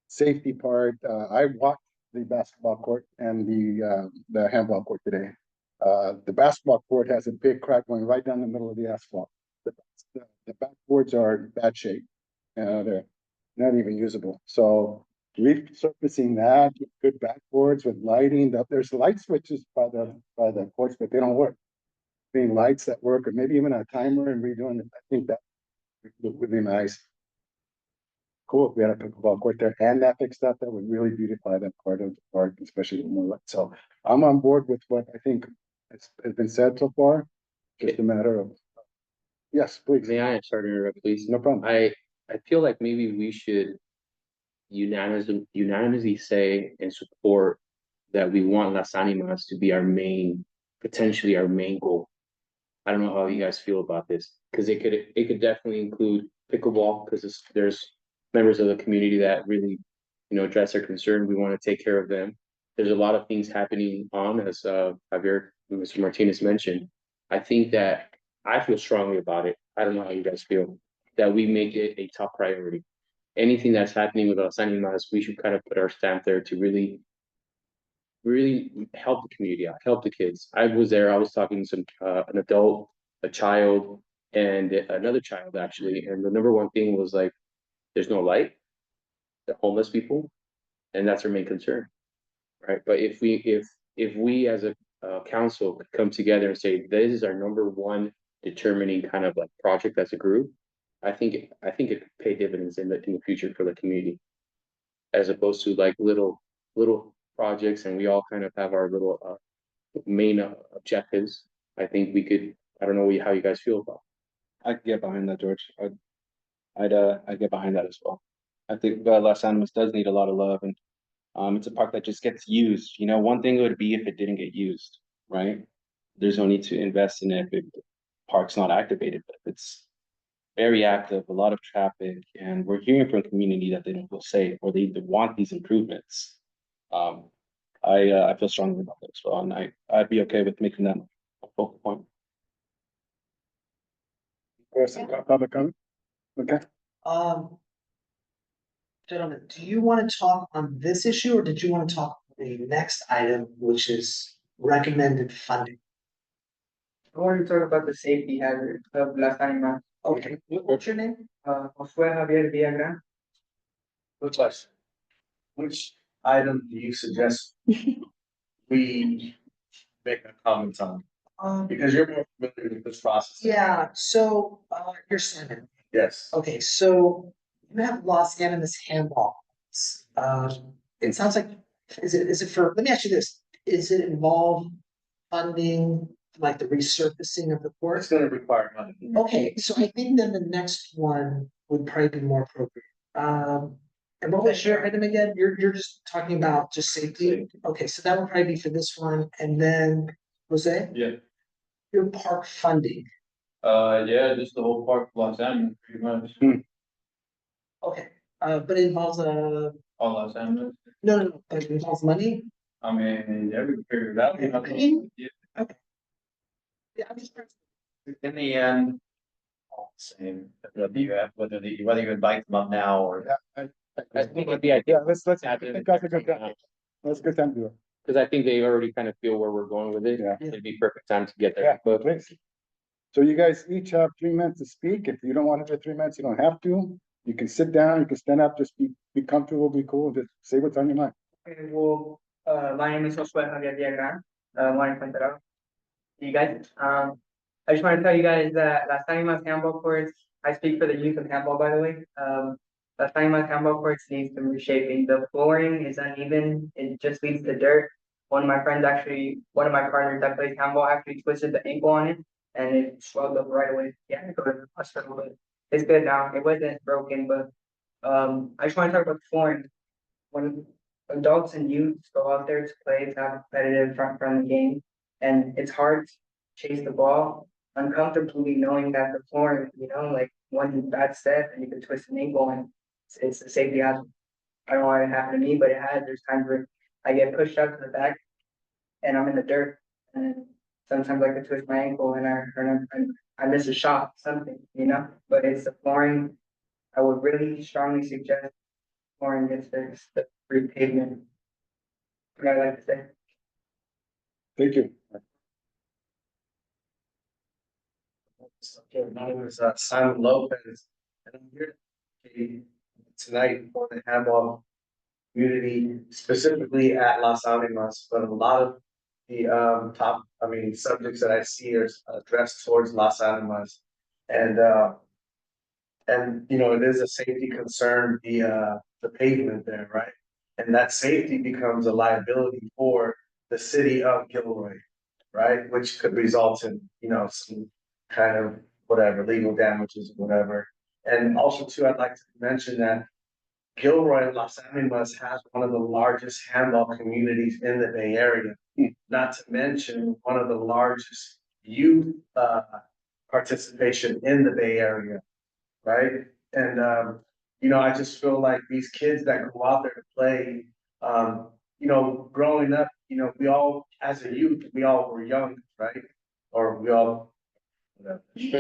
safety part. I walked the basketball court and the handball court today. The basketball court has a big crack going right down the middle of the asphalt. The backboards are in bad shape. They're not even usable. So resurfacing that, good backboards with lighting. There's light switches by the courts, but they don't work. Being lights that work, or maybe even a timer and redoing it. I think that would be nice. Cool. If we had a pickleball court there and that fixed up, that would really beautify that part of the park, especially with more light. So I'm on board with what I think has been said so far. Just a matter of, yes, please. May I start to interrupt, please? No problem. I feel like maybe we should unanimously say and support that we want Las Animas to be potentially our main goal. I don't know how you guys feel about this, because it could definitely include pickleball, because there's members of the community that really, address their concern. We want to take care of them. There's a lot of things happening as Javier, Mr. Martinez mentioned. I think that I feel strongly about it. I don't know how you guys feel, that we make it a top priority. Anything that's happening with Las Animas, we should kind of put our stamp there to really help the community out, help the kids. I was there, I was talking to an adult, a child, and another child actually. And the number one thing was like, there's no light, the homeless people, and that's our main concern, right? But if we as a council could come together and say, this is our number one determining kind of like project as a group, I think it could pay dividends in the future for the community, as opposed to like little projects, and we all kind of have our little main objectives. I think we could. I don't know how you guys feel about it. I could get behind that, George. I'd get behind that as well. I think Las Animas does need a lot of love, and it's a park that just gets used. One thing would be if it didn't get used, right? There's no need to invest in it if the park's not activated, but it's very active, a lot of traffic, and we're hearing from the community that they don't feel safe or they want these improvements. I feel strongly about that as well, and I'd be okay with making that a focal point. Public comment? Okay. Gentlemen, do you want to talk on this issue, or did you want to talk on the next item, which is recommended funding? I want to talk about the safety hazard of Las Animas. Okay, what's your name? Josue Javier Villagrán. Good question. Which item do you suggest we make a comment on? Because you're more familiar with this process. Yeah, so, you're Simon. Yes. Okay, so you have Los Animas handball. It sounds like, is it for, let me ask you this, is it involve funding, like the resurfacing of the It's courts? gonna require money. Okay, so I think then the next one would probably be more appropriate. And what was your item again? You're just talking about just safety? Okay, so that would probably be for this one, and then, Jose? Yeah. Your park funding, Yeah, just the whole park of Los Angeles, pretty much, okay, but it involves all Los Angeles. no, but it involves money? I mean, yeah, we can figure it out. Okay. Yeah. Yeah, I'm just. In the end, All the same, whether you invite them up now or. I think it'd be ideal. Yeah, let's, I think that's a good time. That's a good time to do it. Because I think they already kind of feel where we're going with it. Yeah. It'd be perfect time to get Yeah, there. But please. So you guys each have 3 minutes to speak. If you don't want to have 3 minutes, you don't have to. You can sit down, you can stand up, just be comfortable, be cool, just say what's on your mind. Okay, well, my name is Josue Javier Villagrán. Juan Fuenterrado. You guys, I just want to tell you guys that Las Animas handball courts, I speak for the youth of handball, by the way. Las Animas handball courts needs some reshaping. The flooring is uneven. It just leads to dirt. One of my partners that plays handball actually twisted the ankle on it. and it swelled up right away. Yeah, I had to go to the hospital, but it's good now. It wasn't broken, but I just want to talk about the flooring. When adults and youths go out there to play, to have a competitive front game, and it's hard to chase the ball uncomfortably knowing that the flooring, like one bad step and you could twist an ankle and it's a safety hazard. I don't know why it happened to me, but it has. There's times where I get pushed out to the back and I'm in the dirt, and sometimes I could twist my ankle and I miss a shot, something. But it's the flooring. I would really strongly suggest flooring gets fixed, the free pavement. What I like to say. Thank you. Okay, my name is Simon Lopez, and I'm here tonight for the handball community, specifically at Las Animas, but a lot of the subjects that I see are addressed towards Las Animas. And it is a safety concern, the pavement there, right? And that safety becomes a liability for the city of Gilroy, right? Which could result in, some kind of whatever, legal damages or whatever. And also too, I'd like to mention that Gilroy and Las Animas has one of the largest handball communities in the Bay Area, not to mention one of the largest youth participation in the Bay Area, right? And I just feel like these kids that go out there to play, growing up, we all, as a youth, we all were young, right? Or we all, but we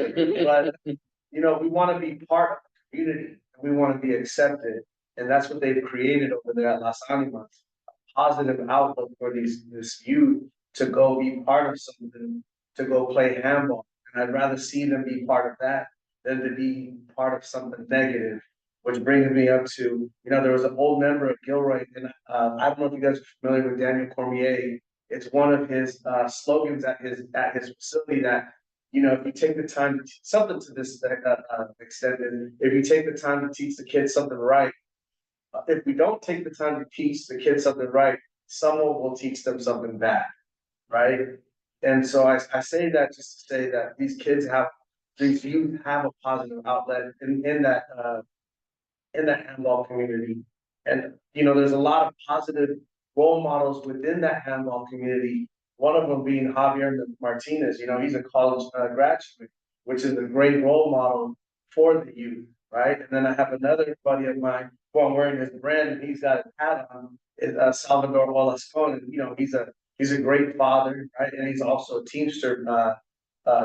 want to be part of the community. We want to be accepted, and that's what they've created over there at Las Animas. A positive outlook for this youth to go be part of something, to go play handball. And I'd rather see them be part of that than to be part of something negative. Which brings me up to, there was an old member of Gilroy, and I don't know if you guys are familiar with Daniel Cormier. It's one of his slogans at his facility that, if you take the time to something to this extent, if you take the time to teach the kids something right, if we don't take the time to teach the kids something right, someone will teach them something bad, right? And so I say that just to say that these youth have a positive outlet in that handball community. And, there's a lot of positive role models within that handball community. One of them being Javier Martinez, he's a college graduate, which is a great role model for the youth, right? And then I have another buddy of mine who I'm wearing his brand, and he's got a hat on, is Salvador Walascon, and he's a great father, right? And he's also a Teamster.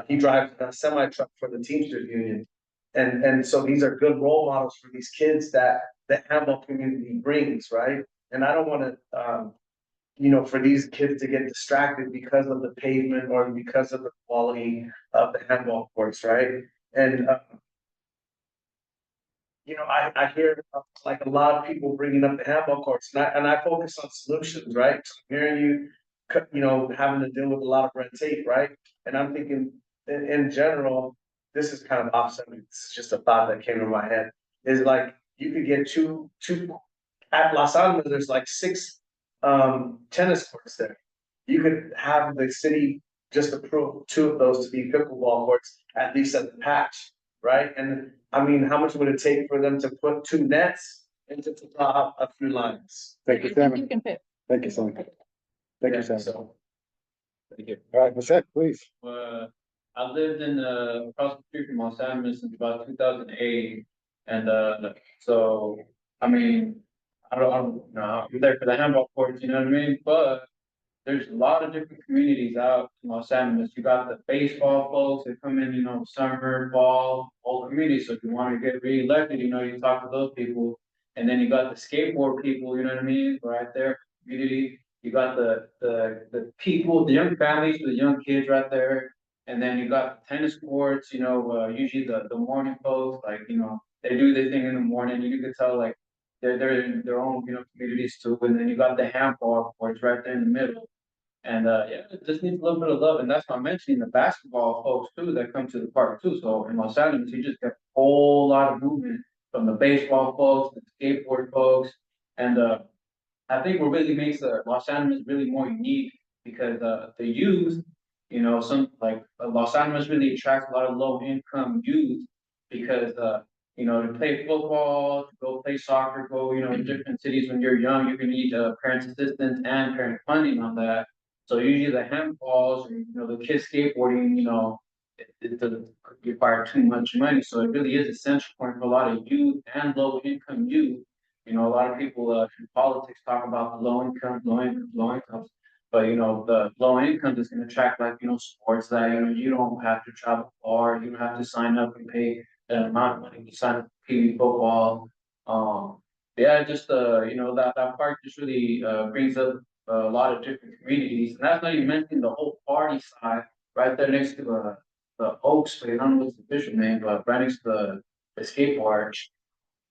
He drives a semi truck for the Teamsters Union, and so these are good role models for these kids that the handball community brings, right? And I don't want to for these kids to get distracted because of the pavement or because of the quality of the handball courts, right? And I hear like a lot of people bringing up the handball courts, and I focus on solutions, right? So I'm hearing you, having to deal with a lot of red tape, right? And I'm thinking, in general, this is kind of offset. It's just a thought that came to my head. Is like you could get two at Las Almas. There's like 6 tennis courts there. You could have the city just approve 2 of those to be pickleball courts, at least at the patch, right? And I mean, how much would it take for them to put 2 nets and to draw a few lines? Thank you, You Simon. can fit. Thank you, Simon. Thank you, Yeah, Simon. so Thank you. All right, Masette, please. I lived in across the street from Los Angeles since about 2008, and so I mean, I don't know. I'm there for the handball courts, you know what I mean? But there's a lot of different communities out in Los Angeles. You got the baseball folks that come in, summer, fall, all communities. So if you want to get reelected, you talk to those people. And then you got the skateboard people, you know what I mean? Right there, community. You got the people, the young families with the young kids right there. And then you got tennis courts, usually the morning folks, like, they do their thing in the morning. You can tell like they're in their own, communities too. And then you got the handball courts right there in the middle. And yeah, it just needs a little bit of love. And that's why I'm mentioning the basketball folks too that come to the park too. So in Los Angeles, you just get a whole lot of movement from the baseball folks, the skateboard folks. And I think what really makes Los Angeles really more unique because the youth, you know, some like Los Alamos really attracts a lot of low income youth because, you know, to play football, to go play soccer, go, you know, in different cities when you're young, you're gonna need parents' assistance and parent funding on that. So usually the handballs, or, you know, the kids skateboarding, you know, it doesn't require too much money, so it really is essential for a lot of youth and low income youth. You know, a lot of people in politics talk about the low income. But you know, the low income is gonna attract like, you know, sports that, you know, you don't have to travel far, you don't have to sign up and pay the amount of money to sign up for PV football. Yeah, just you know, that park just really brings up a lot of different communities, and that's not even mentioning the whole party side right there next to the Oaks place. I don't know what's the official name, but right next to the skate park.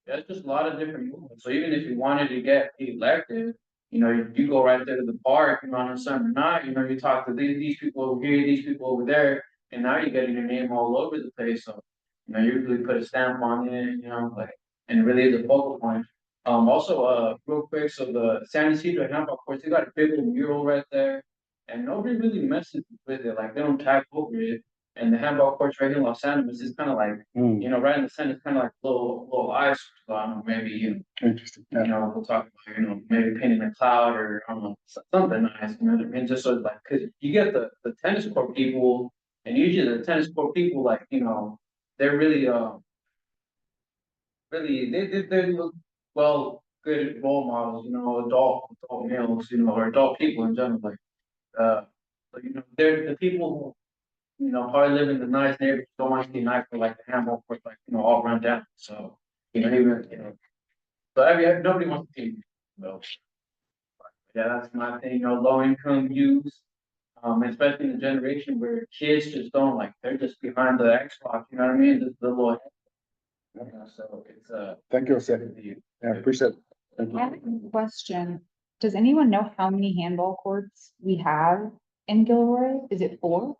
There's just a lot of different movements. So even if you wanted to get elected, you know, you go right there to the park, you know, on a summer night, you know, you talk to these people over here, these people over there, and now you're getting your name all over the place. So, you know, you really put a stamp on it, you know, like, and it really is a focal point. Also, real quick, so the San Ysidro handball course, they got a big old mural right there, and nobody really messes with it. Like, they don't tag over it. And the handball courts right here in Los Angeles is kind of like, Hmm, you know, right in the center, it's kind of like little ice. So I don't know, maybe interesting, you yeah. know, we'll talk about, you know, maybe painting a cloud or I don't know, something nice. You know what I mean? Just so like, cause you get the tennis court people, and usually the tennis court people, like, you know, they're really really they look well good role models. You know, adult males, you know, or adult people in general. Like, but, you know, they're the people who, you know, probably live in the nice neighborhoods, don't want to see nice for like the handball court, like, you know, all run down. So, you know, even, you know, so I mean, nobody wants to see, so, yeah, that's my thing, you know, low income youth. Especially in the generation where kids just don't like, they're just behind the Xbox, you know what I mean? Just the little, you know, so it's Thank you, Jose. Yeah, appreciate it. Thank I have you. a question. Does anyone know how many handball courts we have in Gilroy? Is it 4?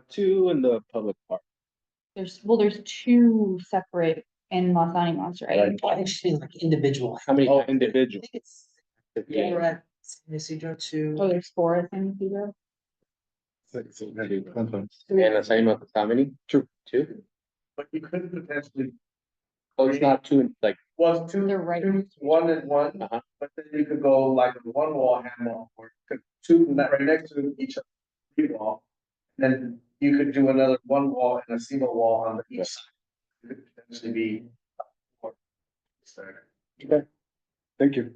Two in the public park. There's 2 separate in Los Animas, right? I think she's like individual. How many Oh, I individual? think it's, yeah, we're at San Ysidro too. Oh, there's 4 I think either. And the same with how many? Two. Two? But you could potentially, Oh, it's not two, like, was two, They're right. one and one, Uh-huh. but then you could go like a one wall handball, or could two right next to each other, three wall. Then you could do another one wall and a single wall on the each side. It could potentially be. Okay. Thank you.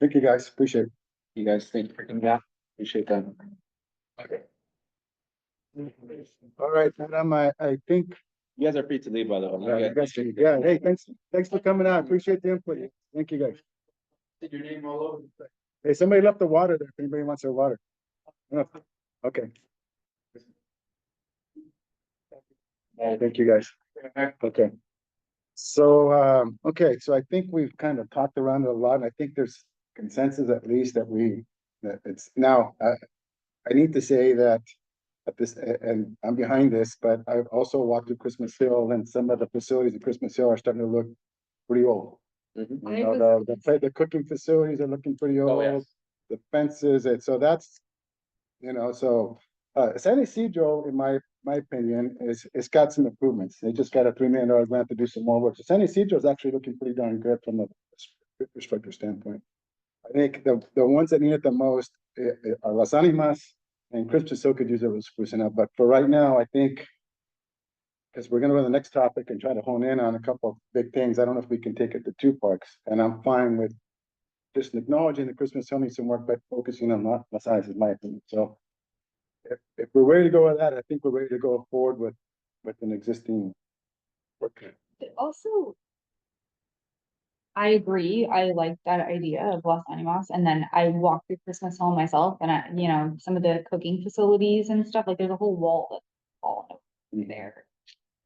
Thank you, guys. Appreciate it. you guys think for coming out? Appreciate that. All right, Madam, I think, You guys are free to leave, by the way. yeah, you guys can- yeah, hey, thanks for coming out. Appreciate the input. Thank you, guys. your name all over the place. Hey, somebody left the water there. If anybody wants their water. No. Okay. Thank you, guys. Okay. So, okay, so I think we've kind of talked around it a lot, and I think there's consensus at least that it's now, I need to say that at this, and I'm behind this, but I've also walked through Christmas Hill, and some of the facilities at Christmas Hill are starting to look pretty old. Mhm. You know, the cooking facilities are looking pretty Oh, old, yes. the fences, and so that's, you know, so, San Ysidro, in my opinion, it's got some improvements. They just got a $3 million grant to do some more work. So San Ysidro is actually looking pretty darn good from a infrastructure standpoint. I think the ones that need it the most are Las Animas and Christmas Hill could use a little sprucing up, but for right now, I think because we're gonna go to the next topic and try to hone in on a couple of big things. I don't know if we can take it to 2 parks, and I'm fine with just acknowledging the Christmas Hill needs some work, but focusing on Las Animas is my opinion. So if we're ready to go with that, I think we're ready to go forward with an existing work. Also, I agree. I like that idea of Los Animas. And then I walked through Christmas Home myself and I, you know, some of the cooking facilities and stuff, like there's a whole wall that's fallen over there.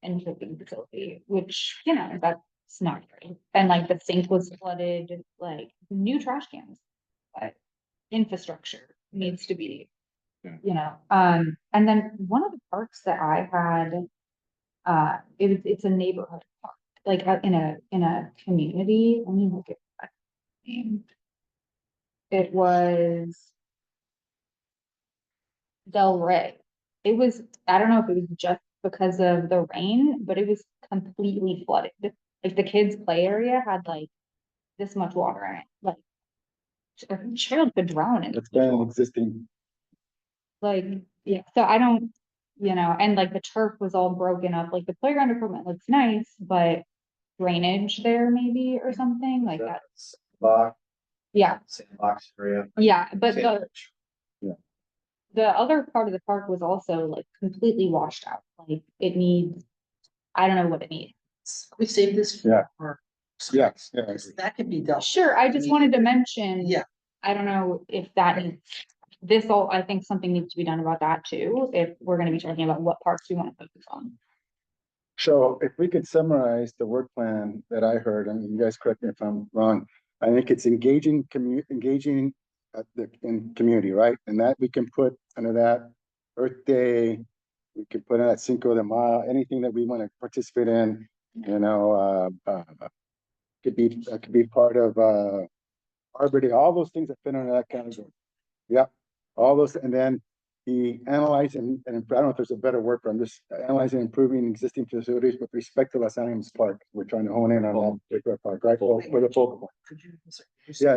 And cooking facility, which, you know, that's not great. And like the sink was flooded, like new trash cans. But infrastructure needs to be, Yeah. you know, and then one of the parks that I had, it's a neighborhood park, like in a community. Let me look at that name. It was Del Rey. It was, I don't know if it was just because of the rain, but it was completely flooded. Like the kids' play area had like this much water in it, like a child could drown in it. It's been existing. Like, yeah, so I don't, and like the turf was all broken up, like the playground equipment looks nice, but drainage there maybe or something like that. Box, Yeah, sandbox area. yeah, but Sandwich. the other part of the park was also like completely washed out. Like it needs, I don't know what it needs. Can we save this? Yeah. For Yes, yeah. that could be done. Sure, I just wanted to mention. Yeah. I don't know if that needs, this all, I think something needs to be done about that too, if we're gonna be talking about what parks we want to focus on. So if we could summarize the work plan that I heard, and you guys correct me if I'm wrong, I think it's engaging in community, right? And that we can put under that Earth Day, we could put in that Cinco de Mayo, anything that we want to participate in, could be part of Arbor Day, all those things that fit under that category. Yep, all those, and then the analyzing, and I don't know if there's a better word for, I'm just analyzing, improving existing facilities with respect to Los Animas Park. We're trying to hone in on that particular park, right? For the focal point. Could you? Yeah,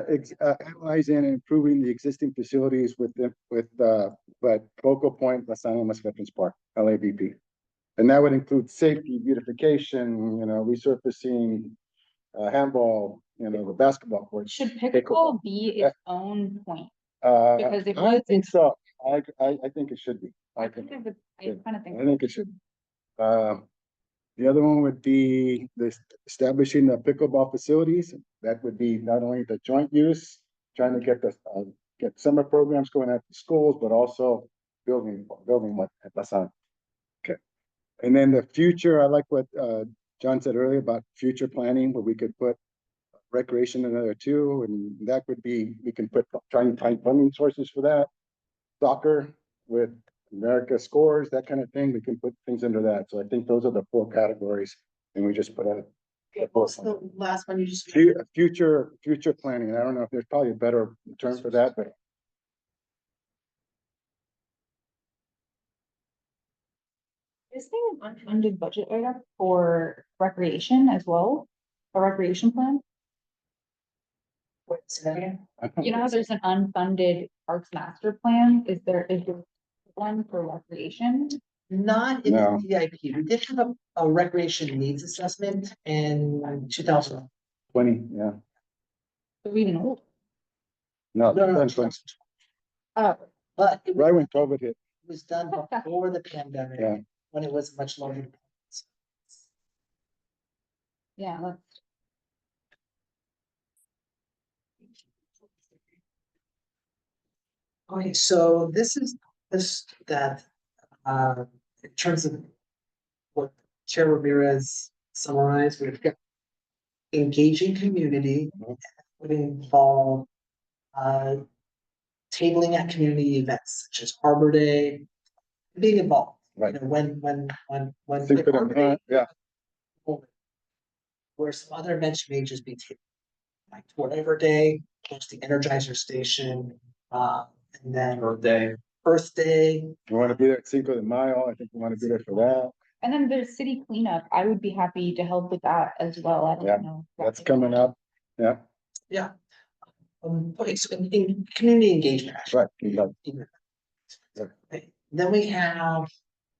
analyzing and improving the existing facilities but focal point Los Animas Veterans Park, LAVP. And that would include safety, beautification, resurfacing, handball, the basketball courts. Should Pickleball. pickleball be its own point? Because it I was- think so. I think it should be. I kind of I think. think it should. The other one would be establishing the pickleball facilities. That would be not only the joint use, trying to get summer programs going at the schools, but also building one at Lasan. Okay. And then the future, I like what John said earlier about future planning, where we could put recreation in there too, and that would be, we can try and find funding sources for that. Soccer with America Scores, that kind of thing, we can put things under that. So I think those are the 4 categories, and we just put a What's the last one you just? future planning. I don't know if there's probably a better term for that, but Is there an unfunded budget item for recreation as well? A recreation plan? What's that again? You know how there's an unfunded parks master plan? Is there one for recreation? Not in No. the CIP. We did have a recreation needs assessment in 2000. 20, yeah. So even old. No, No, no, that's when- Oh, but it right when COVID hit. was done before the pandemic, Yeah. when it was much larger. yeah, let's. Okay, so this is that, in terms of what Chair Ramirez summarized, we've got engaging community would involve, tabling at community events such as Arbor Day, being involved. Right. You know, when. Cinco de Arbor Mayo, Day- yeah. Where some other events may just be tabled, like whatever day, there's the Energizer Station, and then Earth Day. Earth Day. We want to be there at Cinco de Mayo. I think we want to be there for that. And then there's city cleanup. I would be happy to help with that as well. I Yeah, don't know. That's coming up. Yeah, Okay, so in community engagement. actually. right. We love- Okay, then we have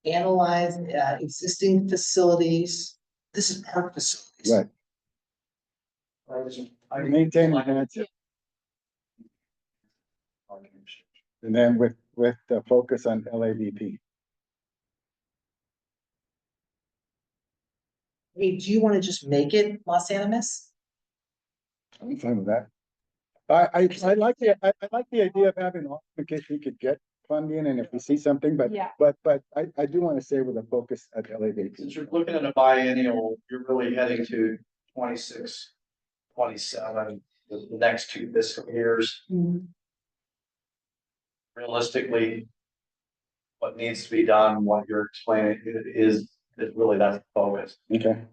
analyze existing facilities. This is park facilities. Right. Maintain and enhance it. And then with the focus on LAVP. Hey, do you want to just make it Los Animas? I'm fine with that. I like the idea of having, in case we could get funding and if we see something, but Yeah. I do want to say with a focus at LAVP. Since you're looking at a biennial, you're really heading to 26, 27, the next 2 fiscal years. Realistically, what needs to be done, what you're explaining is really that's the focus. Okay,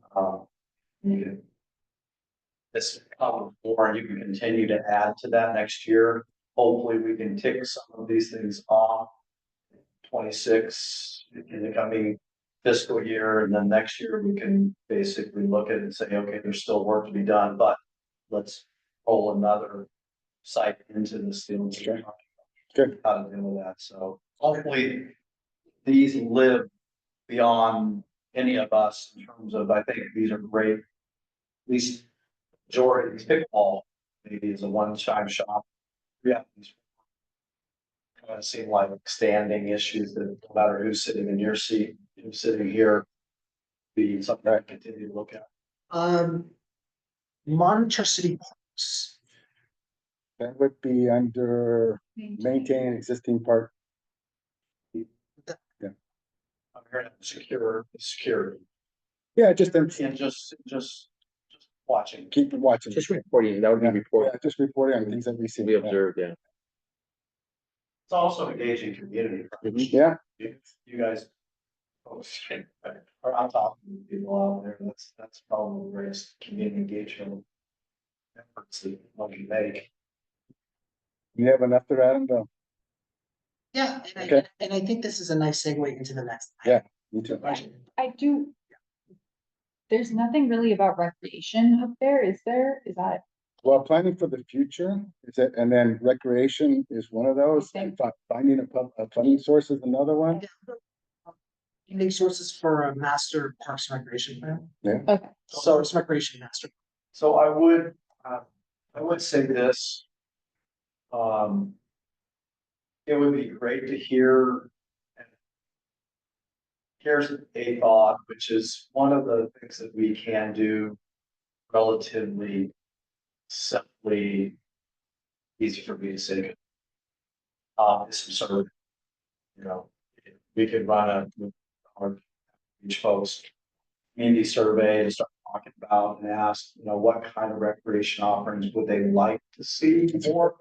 This or you can continue to add to that next year. Hopefully, we can tick some of these things off. 26 in the coming fiscal year, and then next year we can basically look at it and say, okay, there's still work to be done, but let's roll another site into this field. Okay. Good. How to deal with that, so hopefully these live beyond any of us in terms of, I think these are great. At least majority of these pickleball maybe is a one-time shop. Yeah. These kind of seem like standing issues that no matter who's sitting in your seat, who's sitting here, be something I continue to look at. Monitor city parks. That would be under maintain existing park. I'm hearing security, Yeah, just then and just watching. keep watching. Just reporting, that would be Yeah, reporting, just reporting on things that we see. we observed, yeah. It's also engaging community. Yeah, You guys. Or I'm talking to people out there, that's probably the greatest community engagement. Efforts that one can make. you have enough to add though. Yeah, Okay. and I think this is a nice segue into the next. Yeah. Me too. I do. There's nothing really about recreation up there, is there? Is that? Well, planning for the future is it, and then recreation is one of those, Okay. and finding a funding source is another one. Funding sources for a master parks and recreation plan. Okay. So it's recreation master. So I would say this. It would be great to hear. Here's a thought, which is one of the things that we can do relatively simply, easy for me to say. Is some sort of, we could run our each folks community survey to start talking about and ask, what kind of recreation offerings would they like to see more?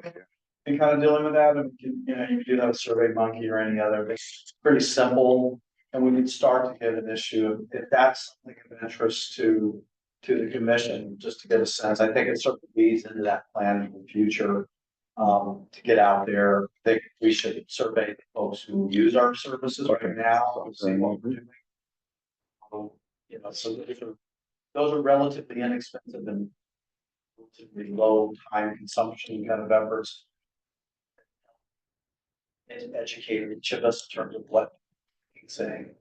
And kind of dealing with that, and you can do that with Survey Monkey or any other. It's pretty simple, and we can start to get an issue if that's something of interest to the commission, just to get a sense. I think it sort of leads into that plan in the future. To get out there, I think we should survey the folks who use our services right now and see what we're doing. So those are relatively inexpensive and relatively low time consumption kind of efforts. And to educate each of us in terms of what he's saying,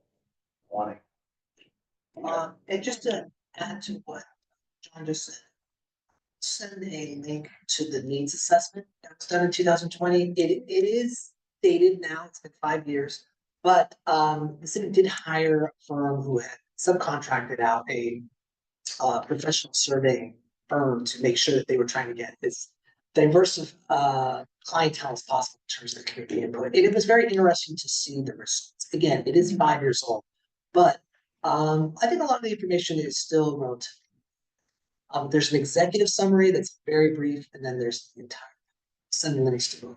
wanting. And just to add to what John just said. Send a link to the needs assessment that was done in 2020. It is dated now, it's been 5 years. But the city did hire a firm who had subcontracted out a professional surveying firm to make sure that they were trying to get as diverse of clientele as possible in terms of the community input. And it was very interesting to see the results. Again, it is 5 years old, but I think a lot of the information is still relative. There's an executive summary that's very brief, and then there's the entire send links to both.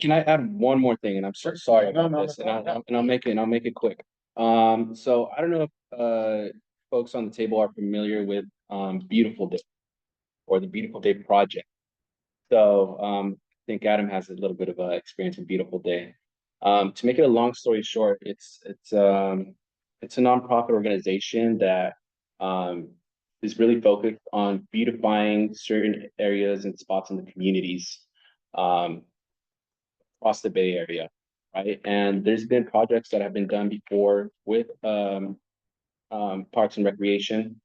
Can I add one more thing? And I'm so sorry No, about no, this, no, and no. I'll make it quick. So I don't know if folks on the table are familiar with Beautiful Day or the Beautiful Day Project. So I think Adam has a little bit of experience in Beautiful Day. To make it a long story short, it's a nonprofit organization that is really focused on beautifying certain areas and spots in the communities across the Bay Area, right? And there's been projects that have been done before with Parks and Recreation.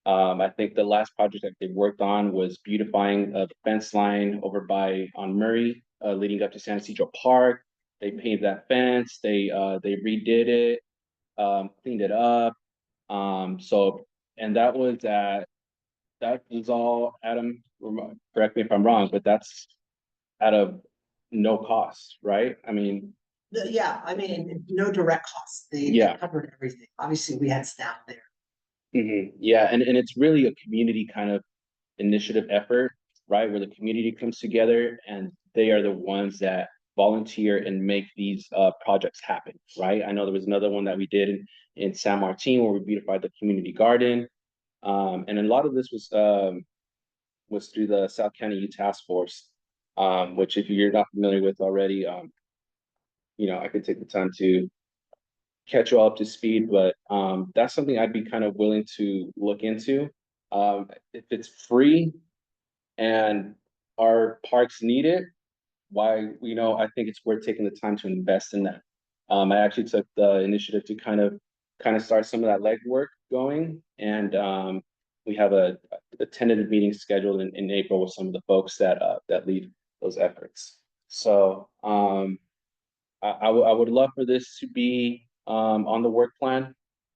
I think the last project that they worked on was beautifying the fence line over on Murray, leading up to San Ysidro Park. They painted that fence, they redid it, cleaned it up. And that was all, Adam, correct me if I'm wrong, but that's out of no cost, right? I mean, Yeah, I mean, no direct costs. They covered everything. Obviously, we had staff there. Yeah, and it's really a community kind of initiative effort, right? Where the community comes together and they are the ones that volunteer and make these projects happen, right? I know there was another one that we did in San Martin where we beautified the community garden. And a lot of this was through the South County Youth Task Force, which if you're not familiar with already, I could take the time to catch you all up to speed, but that's something I'd be kind of willing to look into. If it's free and our parks need it, why, I think it's worth taking the time to invest in that. I actually took the initiative to kind of start some of that legwork going, and we have a tentative meeting scheduled in April with some of the folks that lead those efforts. So I would love for this to be on the work plan.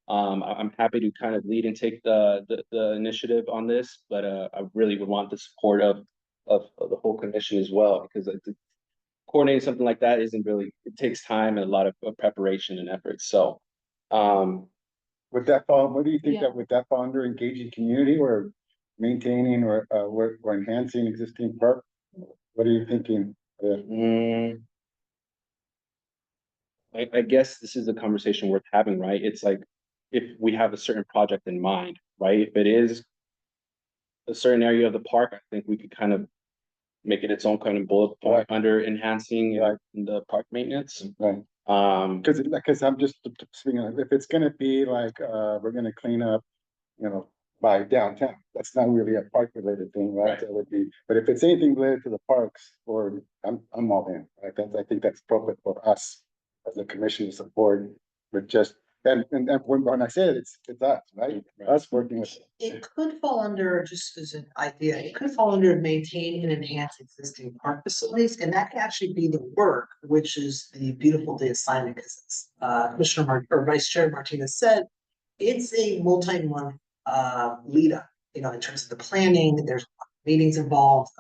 I'm happy to kind of lead and take the initiative on this, but I really would want the support of the whole commission as well, because coordinating something like that isn't really, it takes time and a lot of preparation and effort. So Would that fall, what do you think Yeah. that, would that fall under engaging community or maintaining or enhancing existing park? What are you thinking? mm, I guess this is a conversation worth having, right? It's like, if we have a certain project in mind, right? If it is a certain area of the park, I think we could kind of make it its own kind of bullet point under enhancing Right. the park maintenance. Right, because I'm just speaking of, if it's gonna be like, we're gonna clean up, by downtown, that's not really a park related thing, right? Right. That would be, but if it's anything related to the parks, or I'm all in, right? I think that's appropriate for us as a commission to support with just, and when I say it, it's us, right? Right. Us working with. It could fall under, just as an idea, it could fall under maintain and enhance existing park facilities, and that could actually be the work, which is the beautiful day assignment, because Commissioner Vice Chair Martinez said, it's a multi-month lead up, in terms of the planning, there's meetings involved.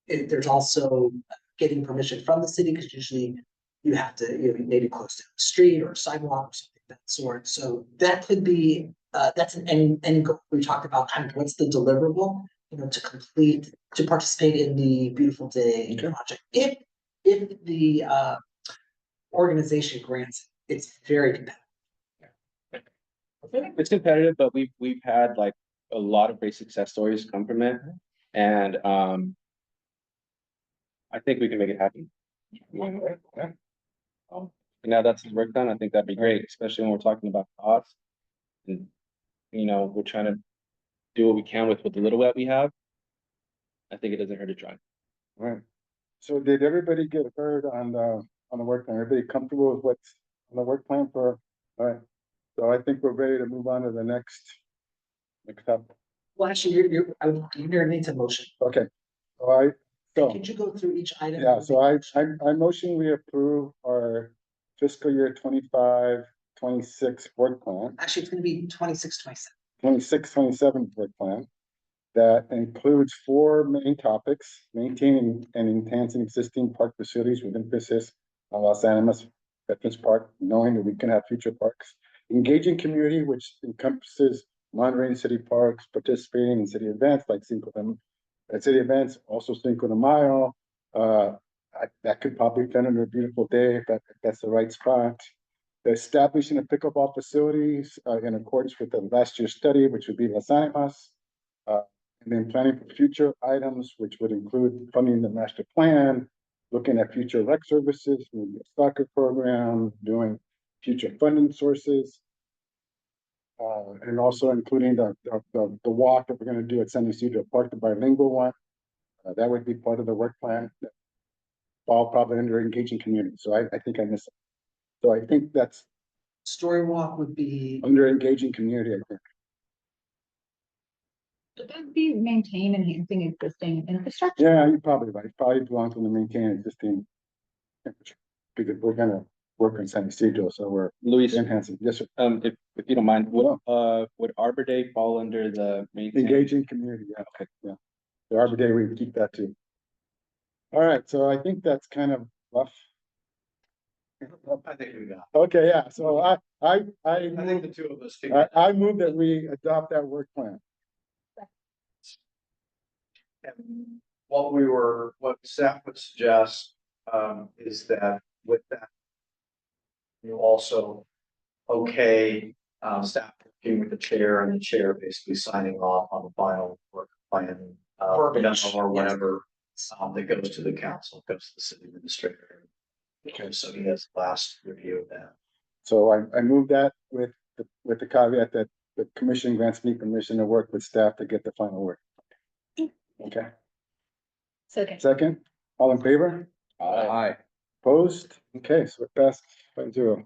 There's also getting permission from the city, because usually you have to, maybe close down the street or sidewalk or something of that sort. So that could be, that's an end goal. We talked about kind of what's the deliverable, to participate in the beautiful day Okay. project. If the organization grants it, it's very competitive. It's competitive, but we've had like a lot of great success stories come from it, and I think we can make it happen. Yeah. Now that's his work done, I think that'd be great, especially when we're talking about cost. And, we're trying to do what we can with the little that we have. I think it doesn't hurt to try. Right. So did everybody get heard on the work plan? Everybody comfortable with what's on the work plan for, all right? So I think we're ready to move on to the next up. Well, actually, you're gonna need to motion. Okay. All right. So, Could you go through each item? yeah, so I motion we approve our fiscal year 25-26 work plan, Actually, it's gonna be 26, 27. 26-27 work plan. That includes 4 main topics: maintaining and enhancing existing park facilities with emphasis on Los Animas Veterans Park, knowing that we can have future parks. Engaging community, which encompasses monitoring city parks, participating in city events like city events, also Cinco de Mayo. That could probably fit under a beautiful day if that's the right spot. Establishing a pickleball facilities in accordance with the last year's study, which would be Las Animas. And then planning for future items, which would include funding the master plan, looking at future rec services, maybe a soccer program, doing future funding sources. And also including the walk that we're gonna do at San Isidro Park, the bilingual one. That would be part of the work plan. All probably under engaging community, so I think I missed it. So I think that's Story walk would be, under engaging community, I think. Should that be maintain enhancing existing infrastructure? Yeah, you're probably right. Probably belongs to the maintain existing infrastructure. Because we're gonna work on San Isidro, so we're Luis, enhancing. Yes, sir. if you don't mind, would Arbor Day fall under the main? Engaging community, yeah, okay, yeah. The Arbor Day, we keep that too. All right, so I think that's kind of rough. I think we got, Okay, yeah, so I think the two of us figured. I move that we adopt that work plan. And what staff would suggest, is that with that. You also, staff working with the chair and the chair basically signing off on the final work plan. Verbiage, Or yes. whatever, that goes to the council, goes to the city administrator. Okay, so he has last review of that. So I moved that with the caveat that the commission grants me permission to work with staff to get the final word. Okay, second, all in favor? Aye. Opposed? Okay, so it passed 5-0.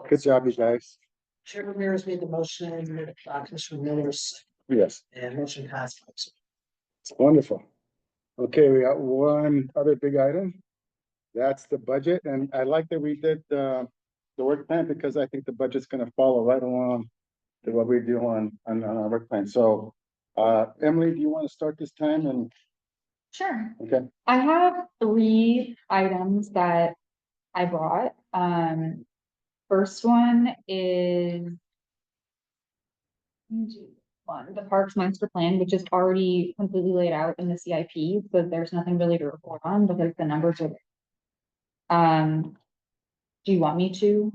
Good job, you guys. Chair Ramirez made the motion, Commissioner Miller's, Yes, and motion passed. wonderful. Okay, we got one other big item. That's the budget, and I like that we did the work plan because I think the budget's gonna follow right along to what we do on our work plan. So, Emily, do you want to start this time? And, Sure. okay, I have 3 items that I brought. First one is the Parks Master Plan, which is already completely laid out in the CIP, so there's nothing really to report on because the numbers are. Do you want me to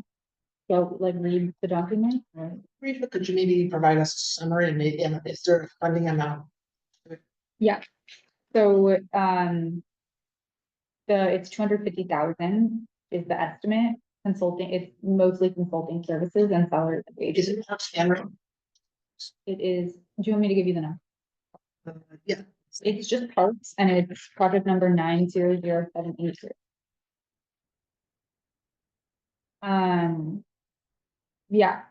go like read the document? or- Briefly, could you maybe provide us a summary and maybe, and is there a funding amount? Yeah, so, it's 250,000 is the estimate. Consulting, it's mostly consulting services and salaries and Is wages. it Parks and Rec? It is, do you want me to give you the number? Yeah, It's just parks and it's project number 900780. Yeah,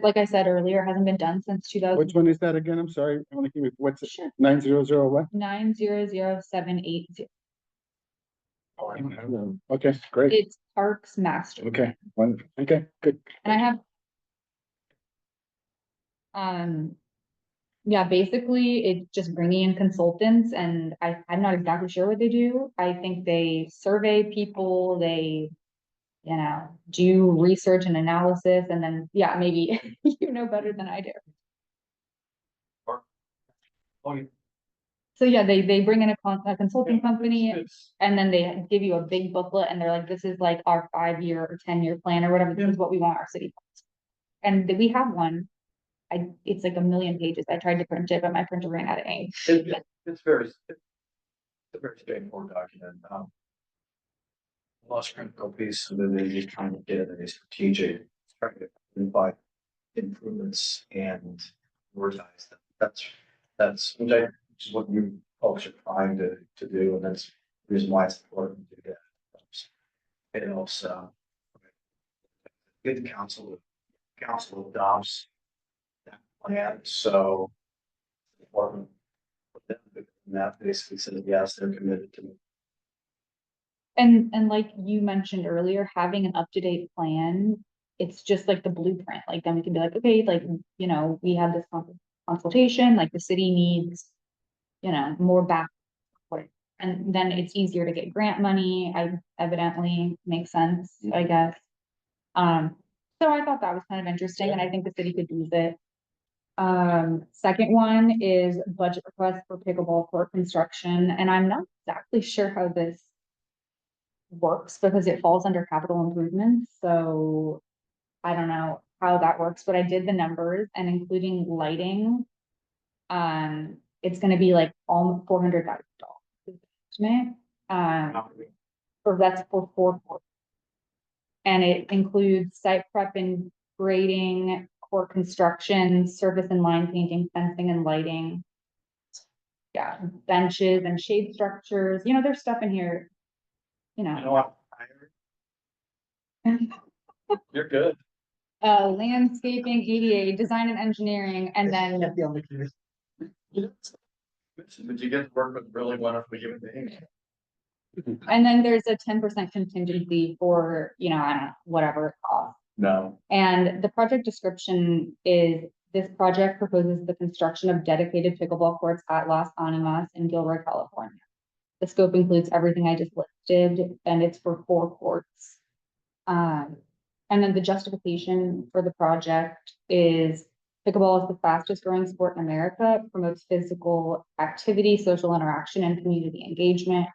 like I said earlier, hasn't been done since 2000. which one is that again? I'm sorry, I want to give you, what's it, Sure. 900 what? 900780. Oh, I don't have them. Okay, great. It's Parks Master. Okay, wonderful. Okay, good. And I have. Yeah, basically it's just bringing in consultants and I'm not exactly sure what they do. I think they survey people, they. Do research and analysis and then, yeah, maybe you know better than I do. So yeah, they bring in a consulting company and then they give you a big booklet and they're like, this is like our 5-year or 10-year plan or whatever, this is what we want our city. And we have one. It's like 1,000,000 pages. I tried to print it, but my printer ran out of ink. It's a very straightforward document. Most critical piece of it is trying to get a strategic, trying to invite improvements and prioritize them. Which is what you folks are trying to do, and that's the reason why it's important to do that. It helps get the council adopts that plan, so it's important for them, and that basically says, yes, they're committed to it. And like you mentioned earlier, having an up-to-date plan, it's just like the blueprint. Like then we can be like, okay, like, we have this consultation, like the city needs, more back. And then it's easier to get grant money. I evidently makes sense, I guess. So I thought that was kind of interesting and I think the city could use it. Second one is budget request for pickleball court construction, and I'm not exactly sure how this works because it falls under capital improvements, so I don't know how that works, but I did the numbers and including lighting. It's gonna be like almost $400,000. That's for 4 courts. And it includes site prep and grading, court construction, surface and line painting, fencing and lighting. Yeah, benches and shade structures, there's stuff in here. You know what? You're good. Landscaping, EDA, design and engineering, and then, Can't be on the committee. But you get to work with really wonderful human beings. and then there's a 10% contingency for, I don't know, whatever it costs. No. And the project description is, this project proposes the construction of dedicated pickleball courts at Las Animas in Gilroy, California. The scope includes everything I just listed, and it's for 4 courts. And then the justification for the project is pickleball is the fastest growing sport in America, promotes physical activity, social interaction, and community engagement.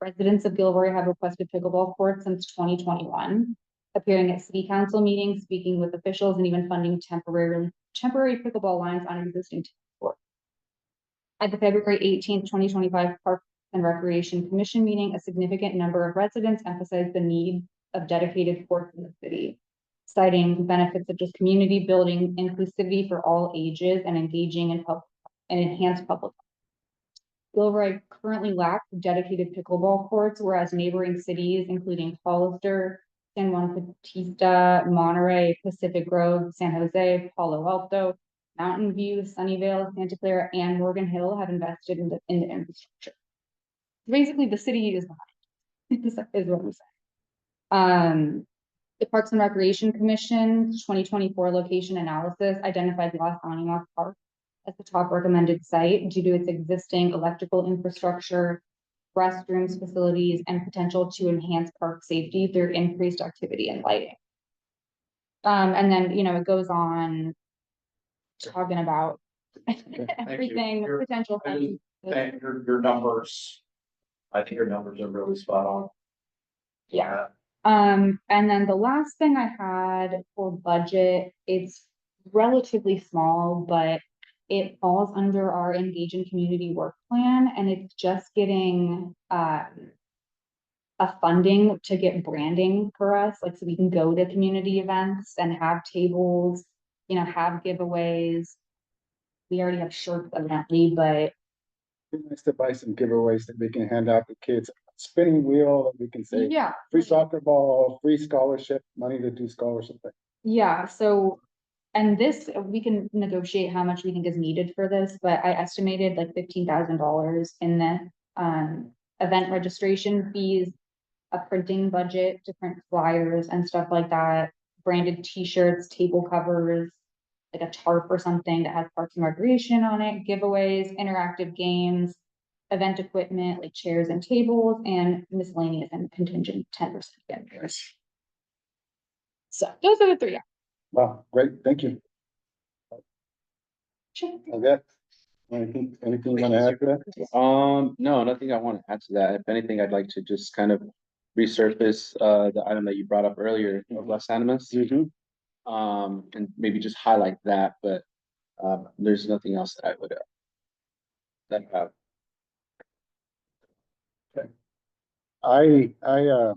Residents of Gilroy have requested pickleball courts since 2021, appearing at city council meetings, speaking with officials, and even funding temporary pickleball lines on existing courts. At the February 18th, 2025 Park and Recreation Commission meeting, a significant number of residents emphasized the need of dedicated courts in the city, citing the benefits of just community building, inclusivity for all ages, and engaging in enhanced public. Gilroy currently lacks dedicated pickleball courts, whereas neighboring cities, including Hollister, San Juan Bautista, Monterey, Pacific Grove, San Jose, Palo Alto, Mountain View, Sunnyvale, Santa Clara, and Morgan Hill have invested in the infrastructure. Basically, the city is behind, is what I'm saying. The Parks and Recreation Commission 2024 location analysis identified Los Animas Park as the top recommended site due to its existing electrical infrastructure, restrooms, facilities, and potential to enhance park safety through increased activity and lighting. And then, you know, it goes on talking about everything, Your- potential I things. And your numbers, I think your numbers are really spot on. Yeah. And then the last thing I had for budget, it's relatively small, but it falls under our Engage in Community Work Plan, and it's just getting a funding to get branding for us, like so we can go to community events and have tables, you know, have giveaways. We already have shirts evidently, but It'd be nice to buy some giveaways that we can hand out to kids, spinning wheel, that we can say, yeah. free soccer ball, free scholarship, money to do scholarship. Yeah, so, and this, we can negotiate how much we think is needed for this, but I estimated like $15,000 in the event registration fees, a printing budget, different flyers and stuff like that, branded t-shirts, table covers, like a tarp or something that has Parks and Recreation on it, giveaways, interactive games, event equipment like chairs and tables, and miscellaneous and contingent 10% vendors. So those are the three. Wow, great, thank you. Sure. Okay. Anything you want to add to that? No, nothing I want to add to that. If anything, I'd like to just kind of resurface the item that you brought up earlier of Los Animas. Mhm. And maybe just highlight that, but there's nothing else that I would that I have.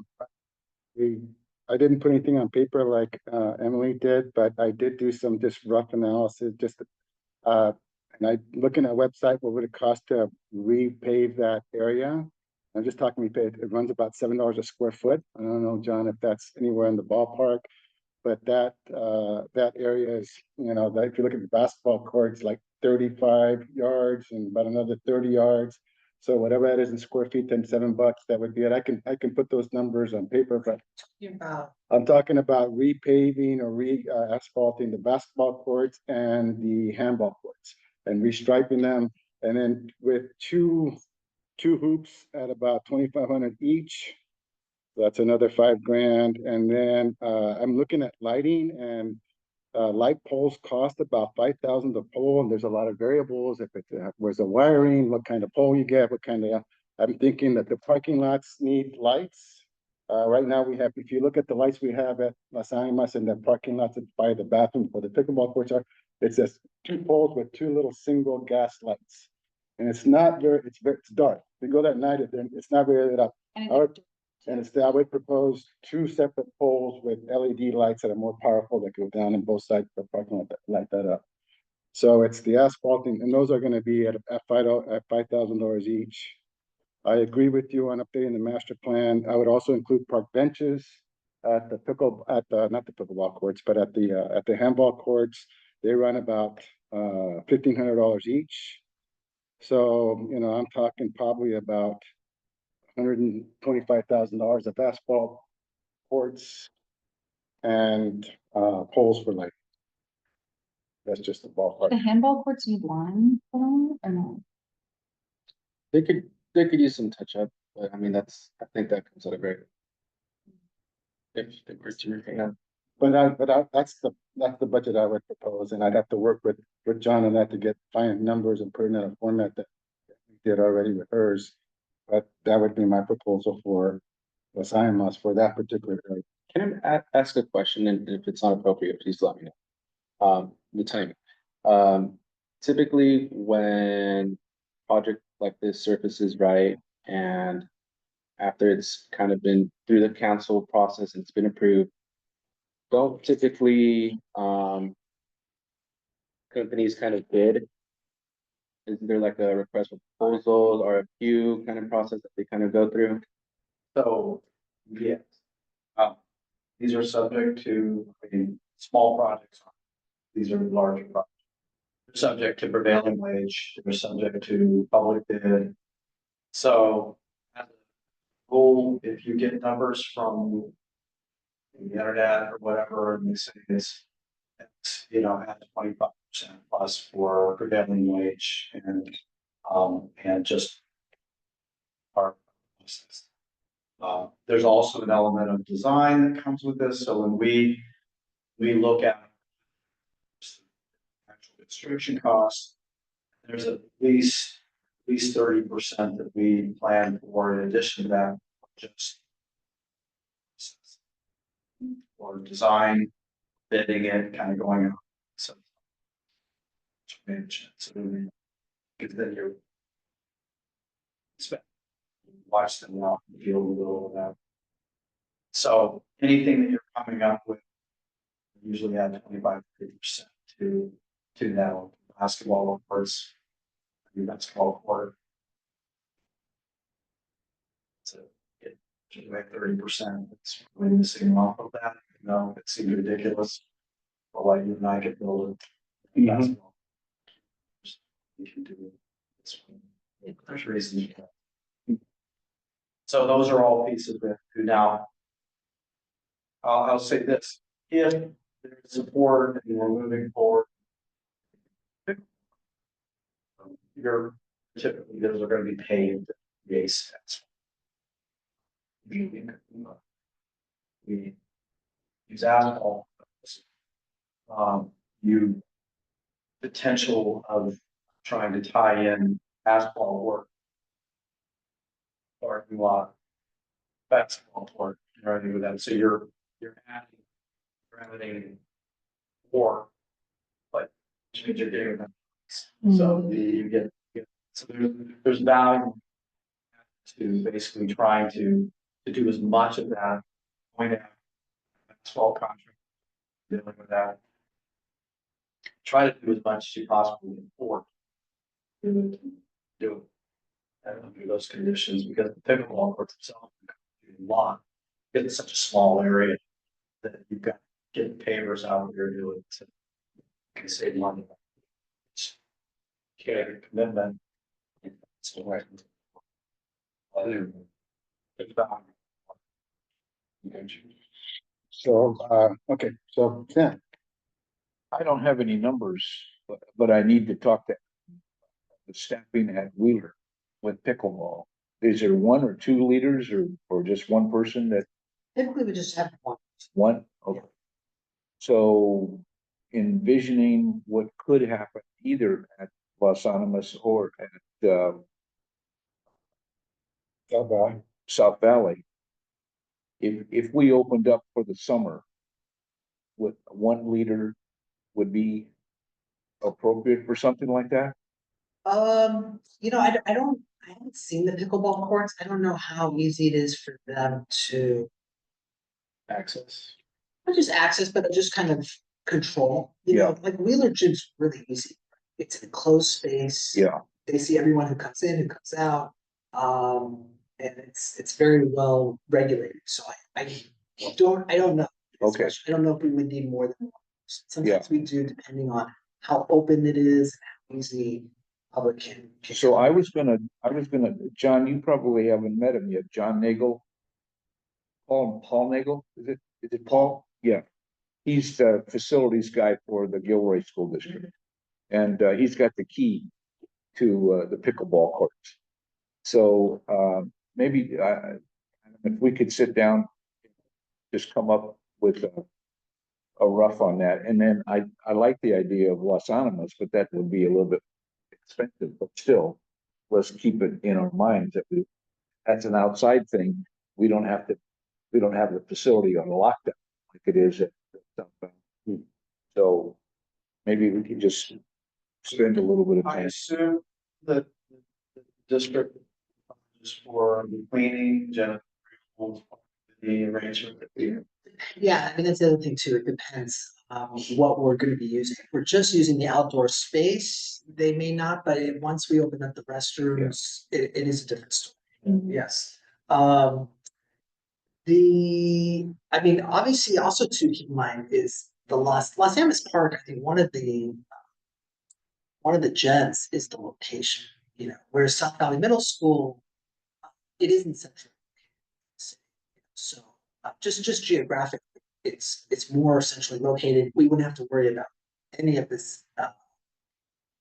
I didn't put anything on paper like Emily did, but I did do some just rough analysis, just and I looking at a website, what would it cost to repave that area? I'm just talking repave, it runs about $7 a square foot. I don't know, John, if that's anywhere in the ballpark. But that area is, you know, if you look at the basketball courts, like 35 yards and about another 30 yards. So whatever that is in square feet, then $7, that would be it. I can put those numbers on paper, but About I'm talking about repaving or asphalting the basketball courts and the handball courts and restriping them. And then with two hoops at about 2,500 each. That's another $5,000. And then I'm looking at lighting, and light poles cost about 5,000 a pole, and there's a lot of variables. If it's where's the wiring, what kind of pole you get, what kind of. I'm thinking that the parking lots need lights. Right now we have, if you look at the lights we have at Las Animas and the parking lots by the bathroom for the pickleball courts are, it says 2 poles with 2 little single gas lights. And it's not very, it's dark. If you go that night, it's not very lit up. And Our- And it's, I would propose 2 separate poles with LED lights that are more powerful that go down in both sides of the parking lot that light that up. So it's the asphalting, and those are gonna be at $5,000 each. I agree with you on updating the master plan. I would also include park benches at the not the pickleball courts, but at the handball courts. They run about $1,500 each. So, you know, I'm talking probably about $125,000 of asphalt courts and poles for light. That's just the the ballpark. handball courts need line put on or no? They could use some touch up, but I mean, I think that comes out of very. If they were to, That's the budget I would propose, and I'd have to work with John on that to get fine numbers and put in a format that we did already with hers. But that would be my proposal for Los Animas for that particular area. can I ask a question, and if it's not appropriate, please let me know. The timing. Typically when project like this surfaces, right, And after it's kind of been through the council process, and it's been approved. Don't typically, companies kind of bid? Isn't there like a request for proposals or a few kind of process that they kind of go through? So, yes. These are subject to, I mean, small projects. These are larger projects. They're subject to prevailing wage, they're subject to public bid. So, as a rule, if you get numbers from the internet or whatever, and they say it's, at 25% plus for prevailing wage and just our process. There's also an element of design that comes with this, so when we look at actual construction costs, there's at least 30% that we plan for in addition to that, just or design, bidding it, kind of going out. So because then you're watch them out and feel a little of that. So anything that you're coming up with, usually add 25-30% to that basketball courts, basketball court. So it should be like 30%. It's really missing off of that. It seems ridiculous. But like you and I could build a basketball. You can do it. There's reasons. So those are all pieces we have to do now. I'll say this, if there's support and we're moving forward, you're typically those are going to be paid base. We use asphalt. You potential of trying to tie in asphalt work, parking lot, basketball court, and everything with that. So you're adding more, but which means you're getting them. So you get so there's value to basically trying to do as much of that point out asphalt contract, dealing with that. Try to do as much as you possibly can afford. Do it. And under those conditions, because the pickleball courts themselves a lot. Because it's such a small area that you've got to get pavers out there to do it to can save money. Get a commitment. So right. So, okay, so, yeah, I don't have any numbers, but I need to talk to the staffing at Wheeler with pickleball. Is there one or two leaders or just one person that Typically, we just have one. one? Okay. So envisioning what could happen either at Los Alamos or at South Valley. If we opened up for the summer, with one leader would be appropriate for something like that? I haven't seen the pickleball courts. I don't know how easy it is for them to Access. not just access, but just kind of control. Like Wheeler Gym's really easy. It's a closed space. Yeah. They see everyone who comes in, who comes out. And it's very well regulated. So I don't know. Okay. I don't know if we would need more than one. Sometimes we do, depending on how open it is, how easy public can. So I was gonna, John, you probably haven't met him yet, John Nagel. Paul Nagel, is it Paul? Yeah. He's the facilities guy for the Gilroy School District. And he's got the key to the pickleball courts. So maybe if we could sit down, just come up with a rough on that. And then I like the idea of Los Alamos, but that would be a little bit expensive, but still, let's keep it in our minds that that's an outside thing. We don't have the facility on lockdown like it is at South Bend. So maybe we can just spend a little bit of I time. assume that the district just for the cleaning, general, the arrangement. Yeah, I mean, that's the other thing too. It depends what we're gonna be using. If we're just using the outdoor space, they may not, but once we open up the restrooms, it is a different story. Yes. I mean, obviously also to keep in mind is the Los Alamos Park, I think one of the gems is the location, you know, where South Valley Middle School, it is in central. So just geographically, it's more essentially located. We wouldn't have to worry about any of this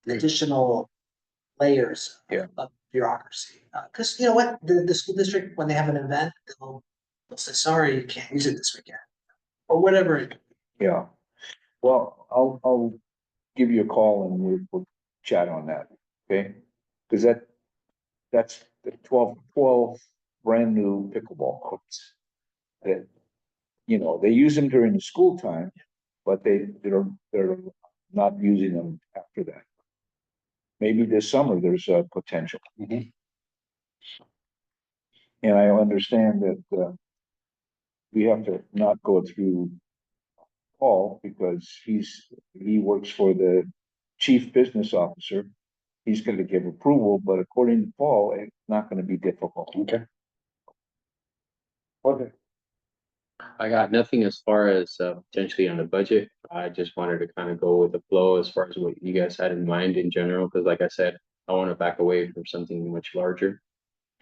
additional layers of bureaucracy. Because you know what, the school district, when they have an event, they'll say, sorry, you can't use it this weekend. Or whatever. Yeah. Well, I'll give you a call and we'll chat on that, okay? Because that's the 12 brand new pickleball courts. That, you know, they use them during the school time, but they're not using them after that. Maybe this summer there's a potential. Mhm. And I understand that we have to not go through Paul because he works for the chief business officer. He's going to give approval, but according to Paul, it's not going to be difficult. Okay. Okay. I got nothing as far as potentially on the budget. I just wanted to kind of go with the flow as far as what you guys had in mind in general, because like I said, I want to back away from something much larger.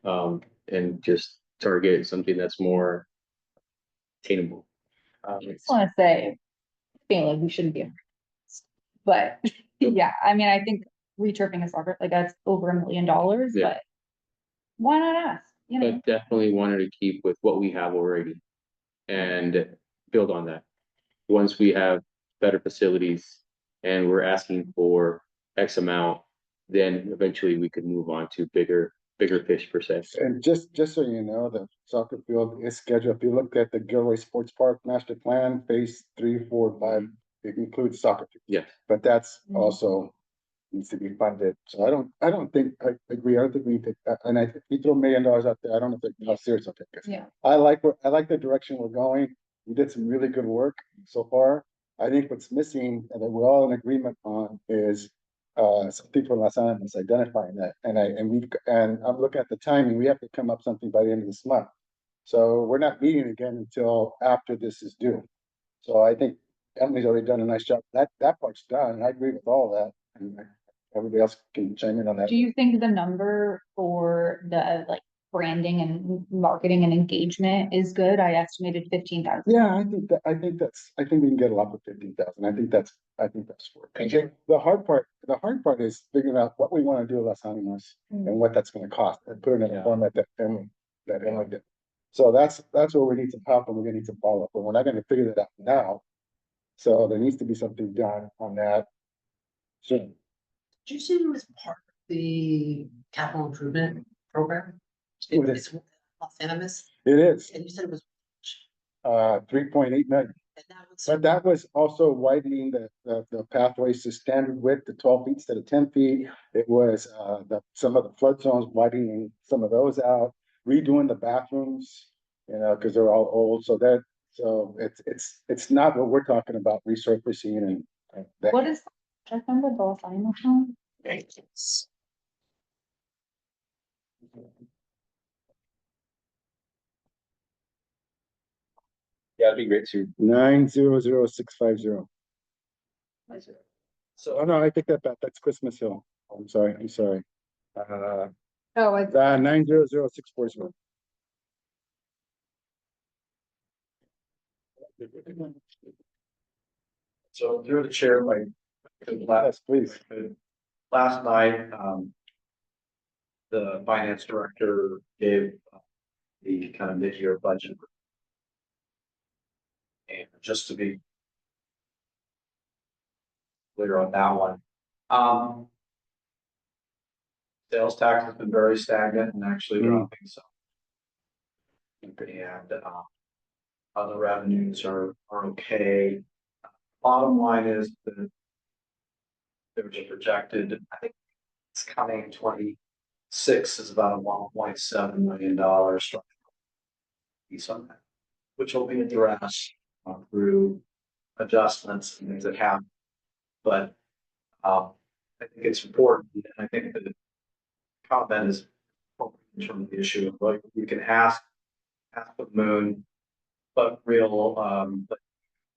And just target something that's more attainable. I just wanna say, I feel like we shouldn't be. But, yeah, I mean, I think returfing a soccer, like that's over $1 million, Yeah. but. Why not us, you know? But definitely wanted to keep with what we have already and build on that. Once we have better facilities and we're asking for X amount, then eventually we could move on to bigger fish per se. And just so you know, the soccer field is scheduled. If you look at the Gilroy Sports Park Master Plan, phase 3, 4, 5, it includes soccer field. Yes. But that's Mhm. also needs to be funded. So I don't think, I agree. I don't think we need to, and if you throw $1 million out there, I don't know how serious I'll take it. Yeah. I like the direction we're going. We did some really good work so far. I think what's missing and that we're all in agreement on is something for Los Alamos identifying that. And I'm looking at the timing. We have to come up something by the end of this month. So we're not meeting again until after this is due. So I think Emily's already done a nice job. That part's done. And I agree with all that. And everybody else can chime in on that. Do you think the number for the like branding and marketing and engagement is good? I estimated 15,000. Yeah, I think we can get a lot for 15,000. I think that's for it. The hard part is figuring out what we want to do at Los Alamos and what that's going to cost and put it in a format that Emily did. So that's where we need some help and we're gonna need some follow-up, but we're not gonna figure that out now. So there needs to be something done on that soon. Did you say it was part of the capital improvement program? What is- It's Los Alamos, It is, and you said it was. 3.8 million. And that was. But that was also widening the pathways to standard width to 12 feet instead of 10 feet. It was some of the flood zones, widening some of those out, redoing the bathrooms, you know, because they're all old. So it's not what we're talking about resurfacing and that. What is, I remember the Los Alamos one? Yeah, it'd be great to. 900650. So Oh, no, I take that back. That's Christmas Hill. I'm sorry. Oh, it's. 900640. So through the chair, like, Yes, please. last night, the finance director gave the kind of mid-year budget. And just to be clear on that one, sales tax has been very stagnant and actually dropping some. And other revenues are okay. Bottom line is that there was a projected, I think it's coming 6 is about a $1.7 million structural piece on that, which will be addressed through adjustments and things that happen. But I think it's important, and I think that the comment is in terms of the issue of like you can ask the moon, but but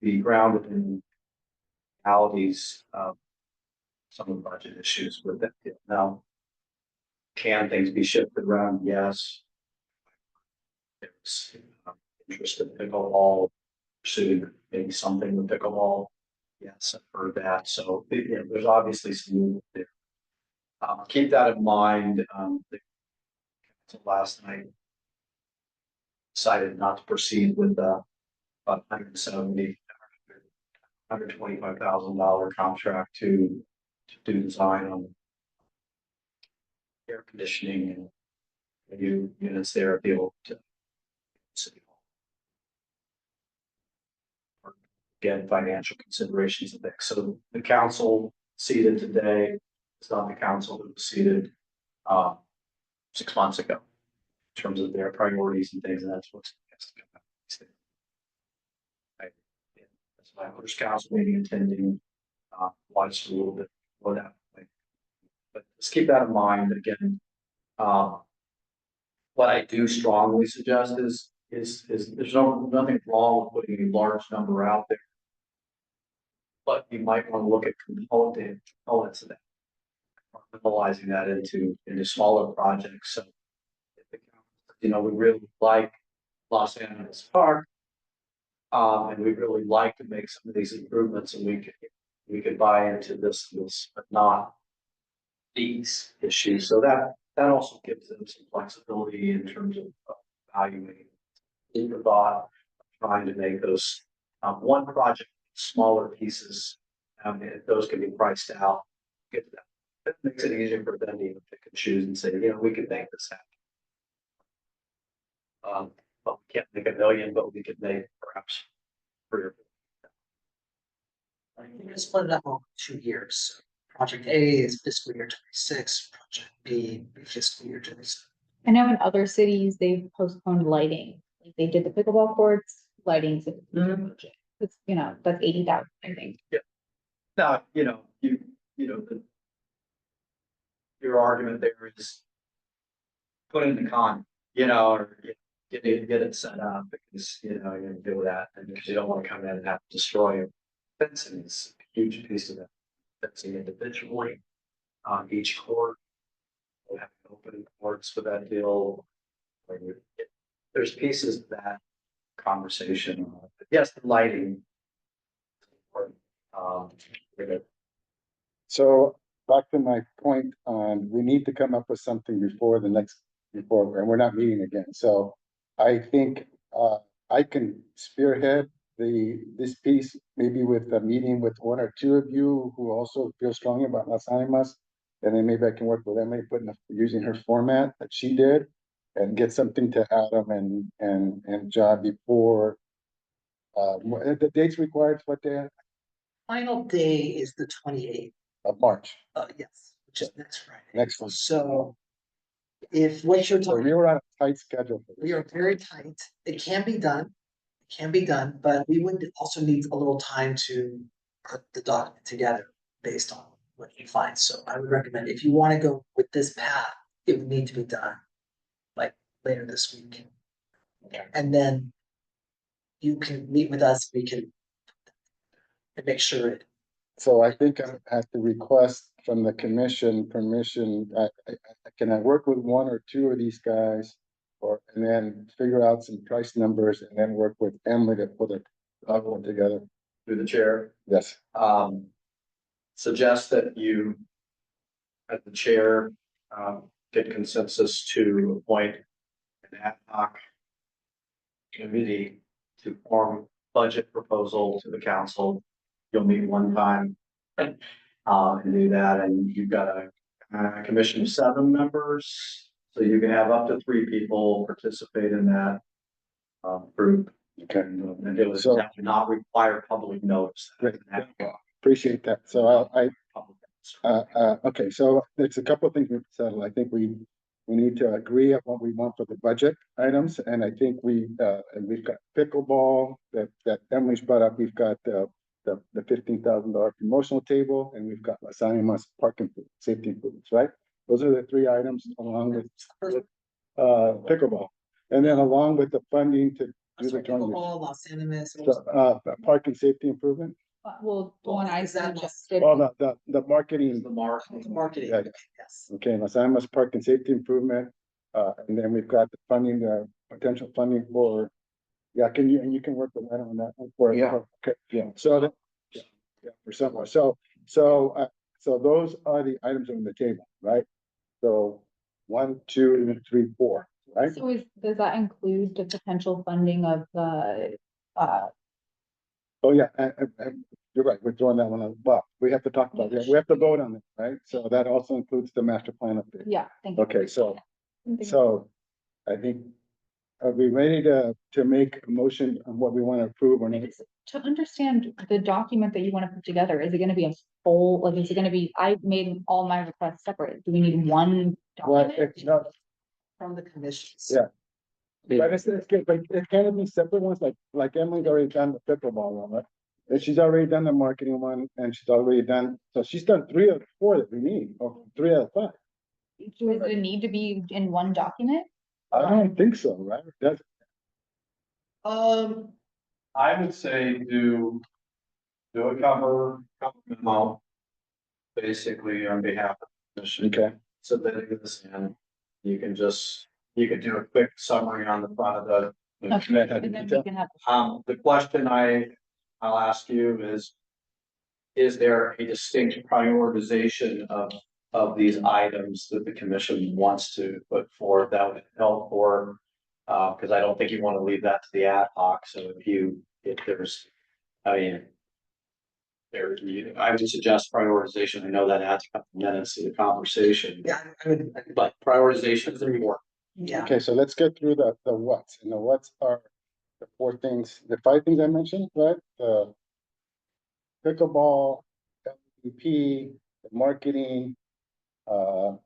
be grounded in realities of some of the budget issues with that. Now, can things be shifted around? Yes. There's interest in pickleball, pursuing maybe something with pickleball. Yes, I've heard that. So there's obviously some movement there. Keep that in mind. The council last night decided not to proceed with about $125,000 contract to do design on air conditioning and the new units there at the old city hall. Again, financial considerations of that. So the council seated today is not the council that was seated 6 months ago in terms of their priorities and things, and that's what's that's my first council meeting attending. Watched a little bit more that way. But just keep that in mind again. What I do strongly suggest is there's nothing wrong with putting a large number out there. But you might want to look at components of that, analyzing that into smaller projects. So, we really like Los Angeles Park, and we really like to make some of these improvements, and we could buy into this, but not these issues. So that also gives them some flexibility in terms of evaluating the thought, trying to make those one project smaller pieces, and those can be priced out. Get to that. That makes it easier for them to even pick and choose and say, we could make this happen. But we can't make $1 million, but we could make perhaps 3 or 4. I think it's split it up over 2 years. Project A is fiscal year 26, project B fiscal year 27. I know in other cities, they've postponed lighting, like they did the pickleball courts, lighting's a budget. It's, that's 80,000, I think. Now, your argument there is put in the con, or get it set up because you're gonna do that, and because you don't want to come in and have to destroy it. Fencing is a huge piece of that. Fencing individually on each court. We'll have open courts for that deal. There's pieces of that conversation. But yes, the lighting. So back to my point on, we need to come up with something before, and we're not meeting again. So I think I can spearhead this piece, maybe with a meeting with 1 or 2 of you who also feel strongly about Las Animas. And then maybe I can work with Emily using her format that she did and get something to Adam and John before the dates required. What day Final day is the 28th. of March? Yes, which is next Friday. Next one. So if what you're So talking, we were on a tight schedule for we this. are very tight. It can be done, but we would also need a little time to put the document together based on what you find. So I would recommend, if you want to go with this path, it would need to be done like later this week. And then you can meet with us, we can and make sure it. So I think I have to request from the commission permission. Can I work with 1 or 2 of these guys? And then figure out some price numbers and then work with Emily to put it all together. Through the chair. Yes. Suggest that you, as the chair, get consensus to appoint an ad hoc committee to form budget proposal to the council. You'll meet 1 time and do that, and you've got a commission of 7 members, so you can have up to 3 people participate in that group. Okay. And it was So- not require public notice. Great. Appreciate that. So okay, so it's a couple of things we've settled. I think we we need to agree on what we want for the budget items, and I think and we've got pickleball that Emily's brought up, we've got the $15,000 promotional table, and we've got Las Animas parking safety improvements, right? Those are the three items along with pickleball. And then along with the funding to do the joint. Pickleball, Los Animas. So, park and safety improvement, Well, the one I Is that suggested, well, the marketing, The mark. Marketing, Yeah. yes. okay, Las Animas park and safety improvement. And then we've got the funding, the potential funding for, yeah, and you can work with that on that one for. Yeah. Okay, Yeah. so that, yeah, for somewhere, so those are the items on the table, right? So 1, 2, 3, 4, right? so does that include the potential funding of the, Oh, yeah, and you're right, we're throwing that one on, well, we have to talk about that, we have to vote on it, right? So that also includes the master plan update. yeah, thank you. Okay, so I think, are we ready to make a motion on what we want to approve or not? To understand the document that you want to put together, is it gonna be a full, like, is it gonna be, I made all my requests separate, do we need one Well, document? it's not, From the commissions. Yeah. but it's good, but it can be separate ones, like Emily's already done the pickleball one, right? And she's already done the marketing one, and she's already done, so she's done 3 of 4 that we need, or 3 out of 5. Does it need to be in one document? I don't think so, right? That's, I would say do a cover memo. Basically on behalf of the commission. okay, Submitting this in, you can do a quick summary on the front of the. Okay, and then we can have, The question I'll ask you is there a distinct prioritization of these items that the commission wants to put forward that would help for? Because I don't think you want to leave that to the ad hoc, so if there's, I mean. I would suggest prioritization, I know that adds a couple minutes to the conversation, Yeah, I would, but prioritization is important. yeah. okay, so let's get through the what's, and the what's are the 4 things, the 5 things I mentioned, right? The pickleball, MVP, the marketing, the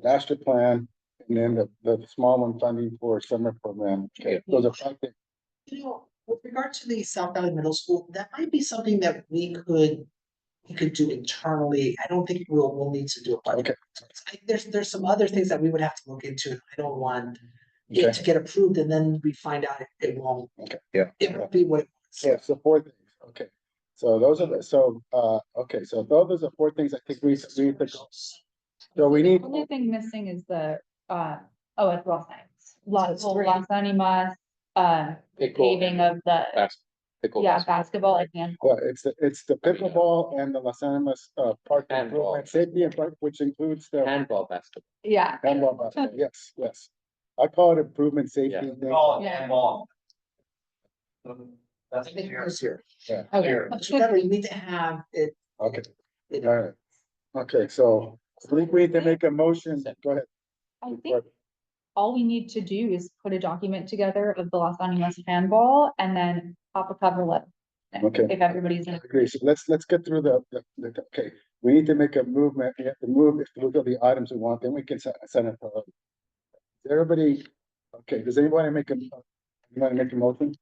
master plan, and then the small one funding for summer program. Okay, those are 5 things. You know, with regard to the South Valley Middle School, that might be something that we could do internally. I don't think we'll need to do a budget. There's some other things that we would have to look into. I don't want Okay. it to get approved and then we find out it won't. Okay. Yeah. It won't be what. Yeah, so 4 things, okay. So those are okay, so those are 4 things I think we need to go. So we need, the only thing missing is the, it's Los Animas. So it's Los Animas, paving of the, Pickle yeah, basketball. basketball and well, it's the pickleball and the Las Animas, park Handball. improvement, safety and park, which includes the Handball basketball. yeah. handball basketball, yes. I call it improvement safety. Yeah. and things. Call it Yeah. handball. That's I think here. it's here. Yeah, Okay. But remember, you need to have it. okay, it- all right. Okay, so I think we need to make a motion, go ahead. I think all we need to do is put a document together of the Los Animas handball and then pop a cover letter. Okay. If everybody's in. Okay, so let's get through okay, we need to make a movement, we have to move, if we look at the items we want, then we can send it. Is everybody, okay, does anybody you want to make a motion?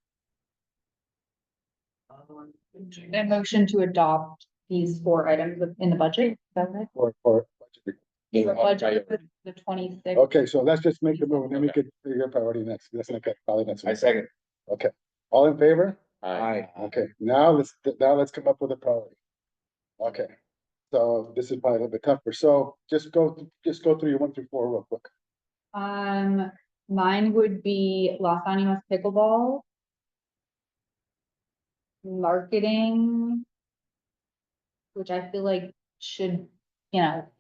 A motion to adopt these 4 items in the budget, is that right? For budget? For budget, the 26th. Okay, so let's just make the move, then we could figure out priority next, that's not probably next. I second. Okay, all in favor? Aye. Okay, now let's come up with a priority. Okay, so this is probably a little bit tougher, so just go through your 1 through 4 real quick. Mine would be Los Animas pickleball. Marketing. Which I feel like should,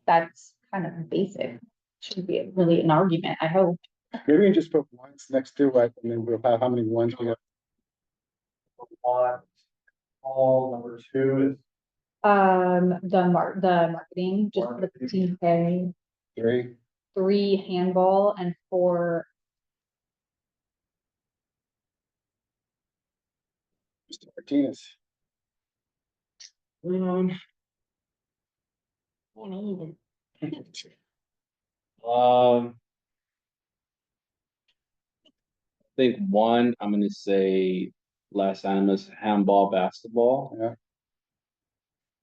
that's kind of basic. Shouldn't be really an argument, I hope. Maybe we can just put ones next to it, and then we'll have how many ones we have. One, all number 2 is The marketing, just the 15K, 3, 3 handball and 4 Mr. Martinez. think one, I'm gonna say Las Animas handball, basketball. Yeah.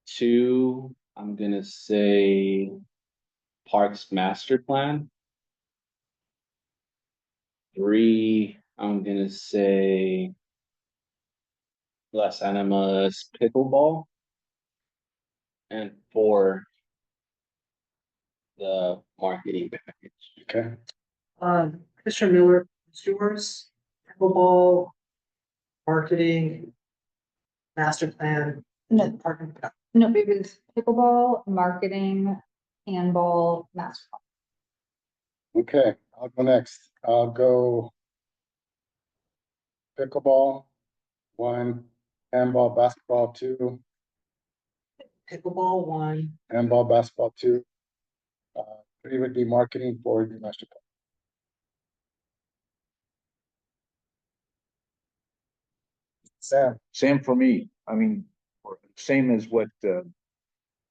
Two, I'm gonna say Parks Master Plan. Three, I'm gonna say Las Animas pickleball. And four, the marketing package. Okay, Commissioner Miller, it's yours, pickleball, marketing, master plan, No, parking. no, it was pickleball, marketing, handball, basketball. okay, I'll go next. I'll go pickleball, one, handball, basketball, two, Pickleball, one, handball, basketball, two. Three would be marketing, four would be master plan. Sam, Same for me. I mean, same as what,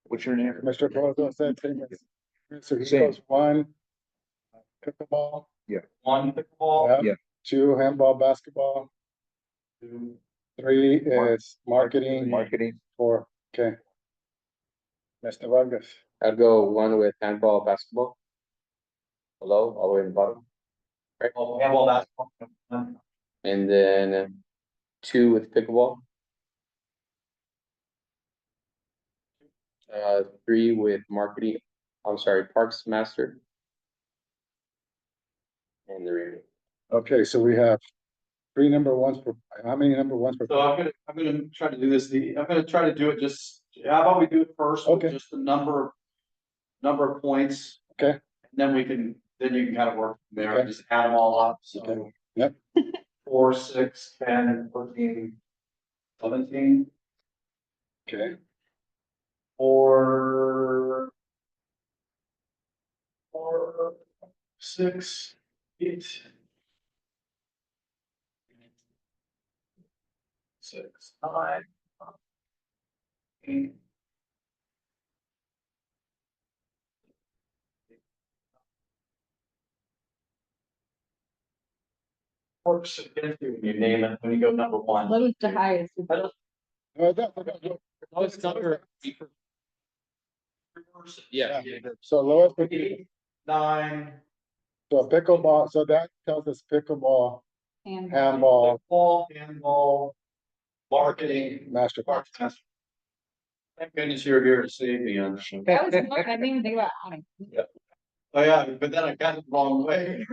what's your name? Mr. Bozo said, same as, so he Same. goes one, pickleball. One pickleball. Yeah. Two, handball, basketball. Two. Three is marketing, Marketing. four, okay. Mr. Vargas, I'd go one with handball, basketball. Below, all the way in the bottom, Oh, handball, basketball. and then two with pickleball. Three with marketing, I'm sorry, Parks Master. And the remaining. okay, so we have three number ones for, how many number ones for? So I'm gonna try to do this, I'm gonna try to do it just, how about we do it first with Okay. just the number of points. Okay. And then you can kind of work from there, Okay. and just add them all up, so. Okay. Yep. 4, 6, 10, 14, 17, Okay, 4, 6, 8. 6, 9. 8. Works against you when you name it, when you go number one. Lowest to highest. no, Lowest number. Yeah. so lowest would be, 8, 9, so pickleball, so that tells us pickleball, handball, handball, marketing, master plan. Thank goodness you're here to save me on this one. I was, I didn't even think about adding. Oh, yeah, but then I got it the wrong way.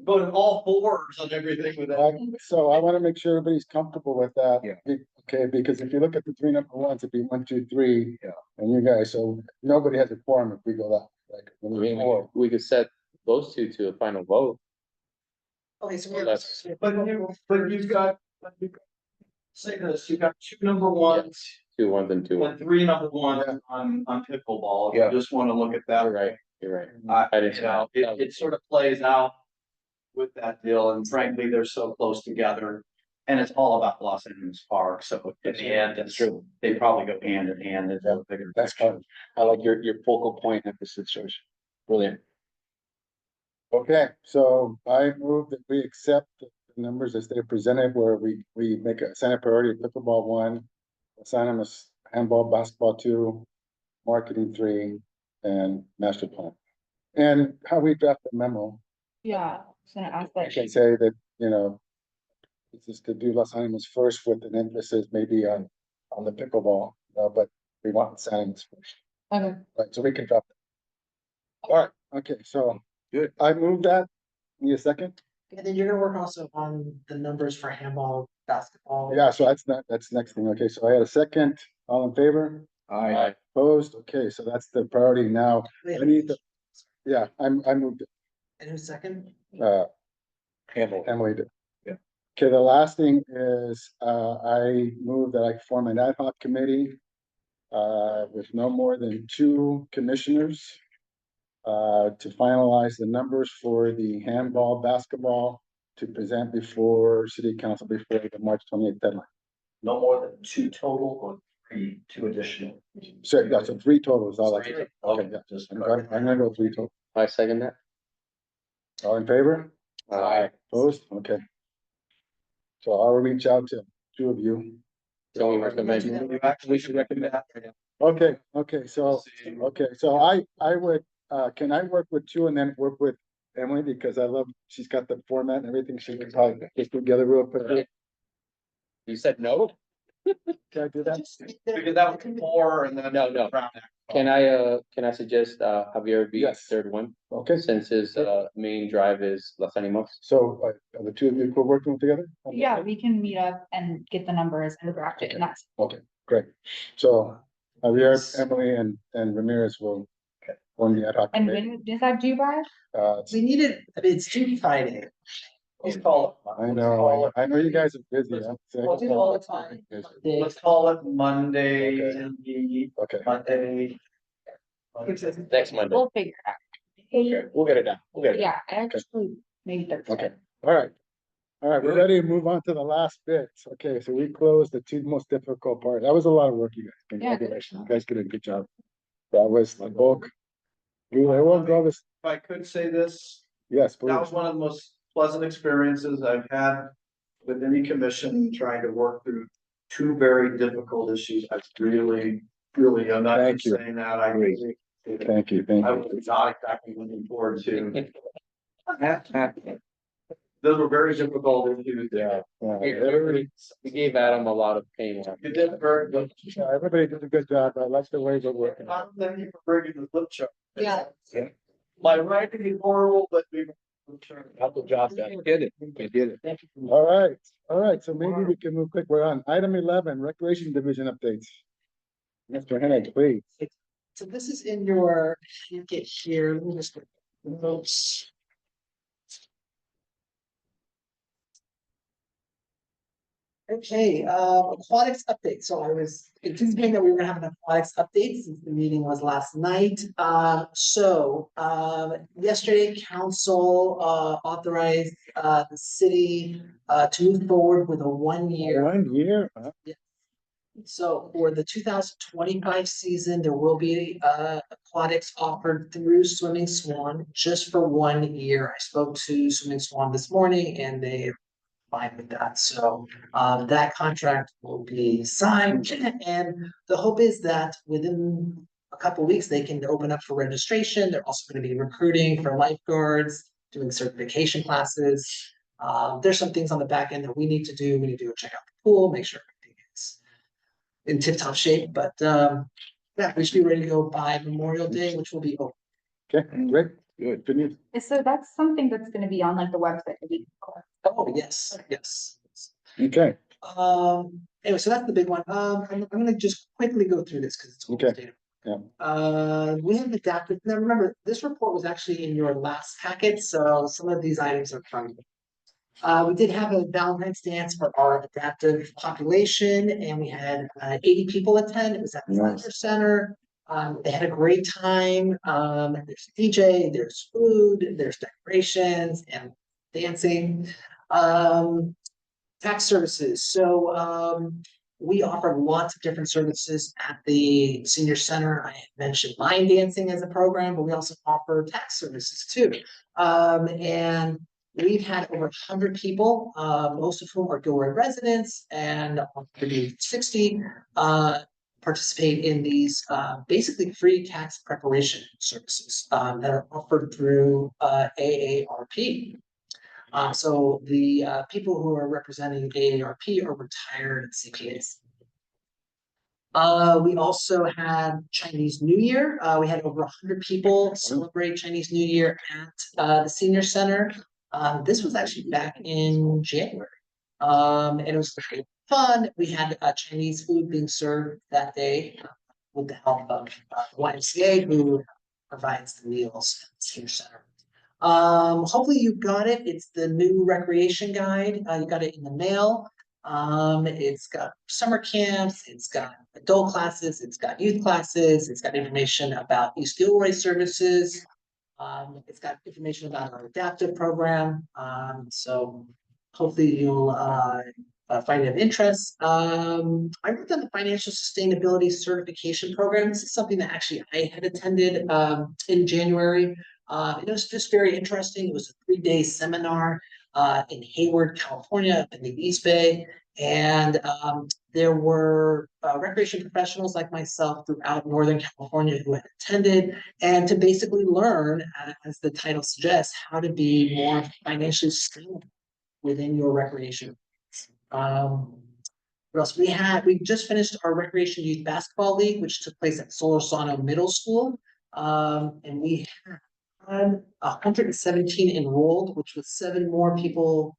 Voted all fours on everything with that. So I wanna make sure everybody's comfortable with that. Yeah. Okay, because if you look at the three number ones, it'd be 1, 2, 3. Yeah. And you guys, so nobody has a quorum if we go that, like. I mean, we could set those two to a final vote. Okay, so Well, we're. that's- But you've got, say this, you've got 2 number ones. Two ones and two. And 3 number ones Yeah. on pickleball. If Yeah. you just wanna look at that. You're right, you're right. I I didn't- you know, it sort of plays out with that deal, and frankly, they're so close together. And it's all about Los Angeles Park, so in the end, it's true, they probably go hand in hand. It's a bigger That's picture. fine. I like your focal point emphasis, George. Brilliant. Okay, so I move that we accept the numbers as they're presented, where we make a Senate priority pickleball 1, assign them as handball, basketball 2, marketing 3, and master plan. And how we draft the memo, Yeah, I was gonna ask I that. can say that, this is to do Los Animas first with an emphasis maybe on the pickleball, but we want Los Animas first, Okay, right? So we can drop. That. All right, okay, so. Good. I moved that. Need a second? And then you're gonna work also on the numbers for handball, basketball. Yeah, so that's the next thing. Okay, so I had a second. All in favor? I, Opposed? Okay, so that's the priority now. Wait, I need the, yeah, I moved it. And who's second? handle. Emily did. Yeah. Okay, the last thing is, I move that I form an ad hoc committee. With no more than 2 commissioners. To finalize the numbers for the handball, basketball. To present before city council before the March 28th deadline. No more than 2 total or 2 additional. So, yeah, so 3 totals, all that. Okay, Okay, yeah. just. I'm gonna go 3 total. I second that. All in favor? Aye. Opposed? Okay. So I'll reach out to two of you. So we recommend. You actually should recommend that. Okay, so I would, can I work with you and then work with Emily, because I love, she's got the format and everything, she can probably get together real quick. You said no? Can I do that? Because that was four and then. No. Can I suggest, Javier be the Yes. third one, Okay, since his, main drive is Los Animos? so are the two of you cool working together? Yeah, we can meet up and get the numbers and draft it, and that's. Okay, great. So Javier, Emily and Ramirez will form the ad hoc And committee. when is that due by? We needed, I mean, it's due Friday. Let's call it. I know you guys are busy. I'm saying- We'll do all the time. Let's call it Monday, Okay, Monday. Next Monday. We'll figure it out. Okay, we'll get it done. We'll get it. Yeah, actually, maybe Thursday. okay, all right. All right, we're ready to move on to the last bit. Okay, so we closed the two most difficult parts. That was a lot of work, you guys. Yeah. Congratulations. You guys did a good job. That was the bulk. I won't go this, If I could say this, yes, that was please. one of the most pleasant experiences I've had with any commission, trying to work through two very difficult issues. I really, I'm not Thank just you. saying that, I really. Thank you, I was not exactly looking forward to. Those were very difficult issues. Yeah. We gave Adam a lot of pain. You did very good. Yeah, everybody did a good job. I like the way we're working. Thank you for bringing the flip chart. Yeah. My writing is horrible, but we. Got the job done. Did it, we did it. All right, so maybe we can move quick. We're on item 11, Recreation Division updates. Mr. Hennig, please. So this is in your packet here. Let me just get the notes. Okay, aquatics update. So I was anticipating that we were gonna have an aquatics update since the meeting was last night. Yesterday, council authorized the city to move forward with a 1 year. 1 year? Huh? So for the 2025 season, there will be aquatics offered through Swimming Swan just for 1 year. I spoke to Swimming Swan this morning and they fine with that. So that contract will be signed and the hope is that within a couple of weeks, they can open up for registration. They're also going to be recruiting for lifeguards, doing certification classes. There's some things on the back end that we need to do. We need to go check out the pool, make sure everything is in tip-top shape, but yeah, we should be ready to go by Memorial Day, which will be open. Okay, great, good news. So that's something that's gonna be on like the website. Oh, yes. Okay, Anyway, so that's the big one. I'm gonna just quickly go through this because it's. Okay. data. Yeah. We have adapted, now remember, this report was actually in your last packet, so some of these items are from. We did have a Valentine's dance for our adaptive population and we had 80 people attend. It was at the Nice. Leisure Center. They had a great time. There's DJ, there's food, there's decorations and dancing. Tax services. So we offer lots of different services at the senior center. I had mentioned line dancing as a program, but we also offer tax services too. And we've had over 100 people, most of whom are Gilroy residents, and maybe 60 participate in these basically free tax preparation services that are offered through AARP. So the people who are representing AARP are retired CPAs. We also had Chinese New Year. We had over 100 people celebrate Chinese New Year at the senior center. This was actually back in January. And it was great fun. We had Chinese food being served that day with the help of YMCA, who provides the meals at the senior center. Hopefully you got it. It's the new recreation guide. You got it in the mail. It's got summer camps, it's got adult classes, it's got youth classes, it's got information about East Gilroy services. It's got information about our adaptive program. So hopefully you'll find it of interest. I worked on the financial sustainability certification program. This is something that actually I had attended in January. It was just very interesting. It was a 3-day seminar in Hayward, California, up in the East Bay. And there were recreation professionals like myself throughout Northern California who had attended, and to basically learn, as the title suggests, how to be more financially sustainable within your recreation. What else? We just finished our Recreation Youth Basketball League, which took place at Solorzano Middle School. And we had 117 enrolled, which was 7 more people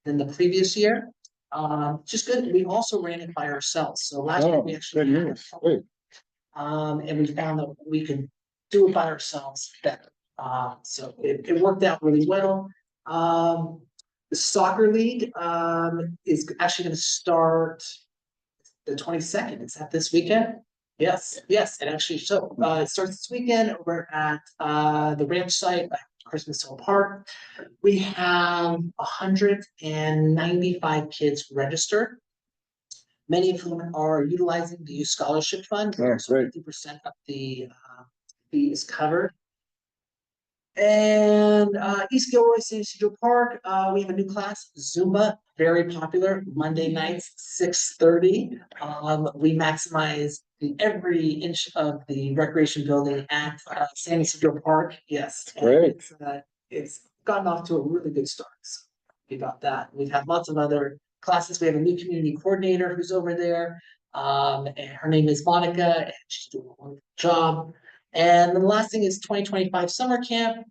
than the previous year. Just good. We also ran it by ourselves. So last year Oh, we actually good had news. Wait, and we found that we could do it by ourselves better. So it worked out really well. The soccer league is actually going to start the 22nd. Is that this weekend? Yes, it actually so it starts this weekend over at the ranch site at Christmas Hill Park. We have 195 kids registered. Many of whom are utilizing the youth scholarship fund. Oh, great. 50% of the fee is covered. And East Gilroy San Ysidro Park, we have a new class, Zumba, very popular, Monday nights, 6:30. We maximize every inch of the recreation building at San Ysidro Park. Yes. and Great. It's gotten off to a really good start. So happy about that. We've had lots of other classes. We have a new community coordinator who's over there. And her name is Monica, and she's doing a wonderful job. And the last thing is 2025 summer camp.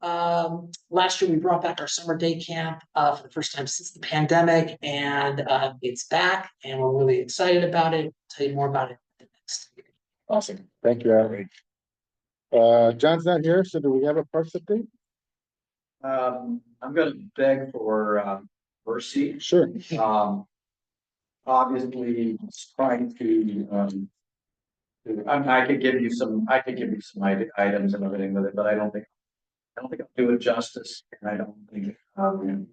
Last year we brought back our summer day camp for the first time since the pandemic, and it's back, and we're really excited about it. I'll tell you more about it the next week. Awesome. Thank you, Aaron. John's not here, so do we have a parks update? I'm gonna beg for mercy. Sure. Obviously, it's trying to, I could give you some items and everything with it, but I don't think I'll do it justice, and I don't think, I can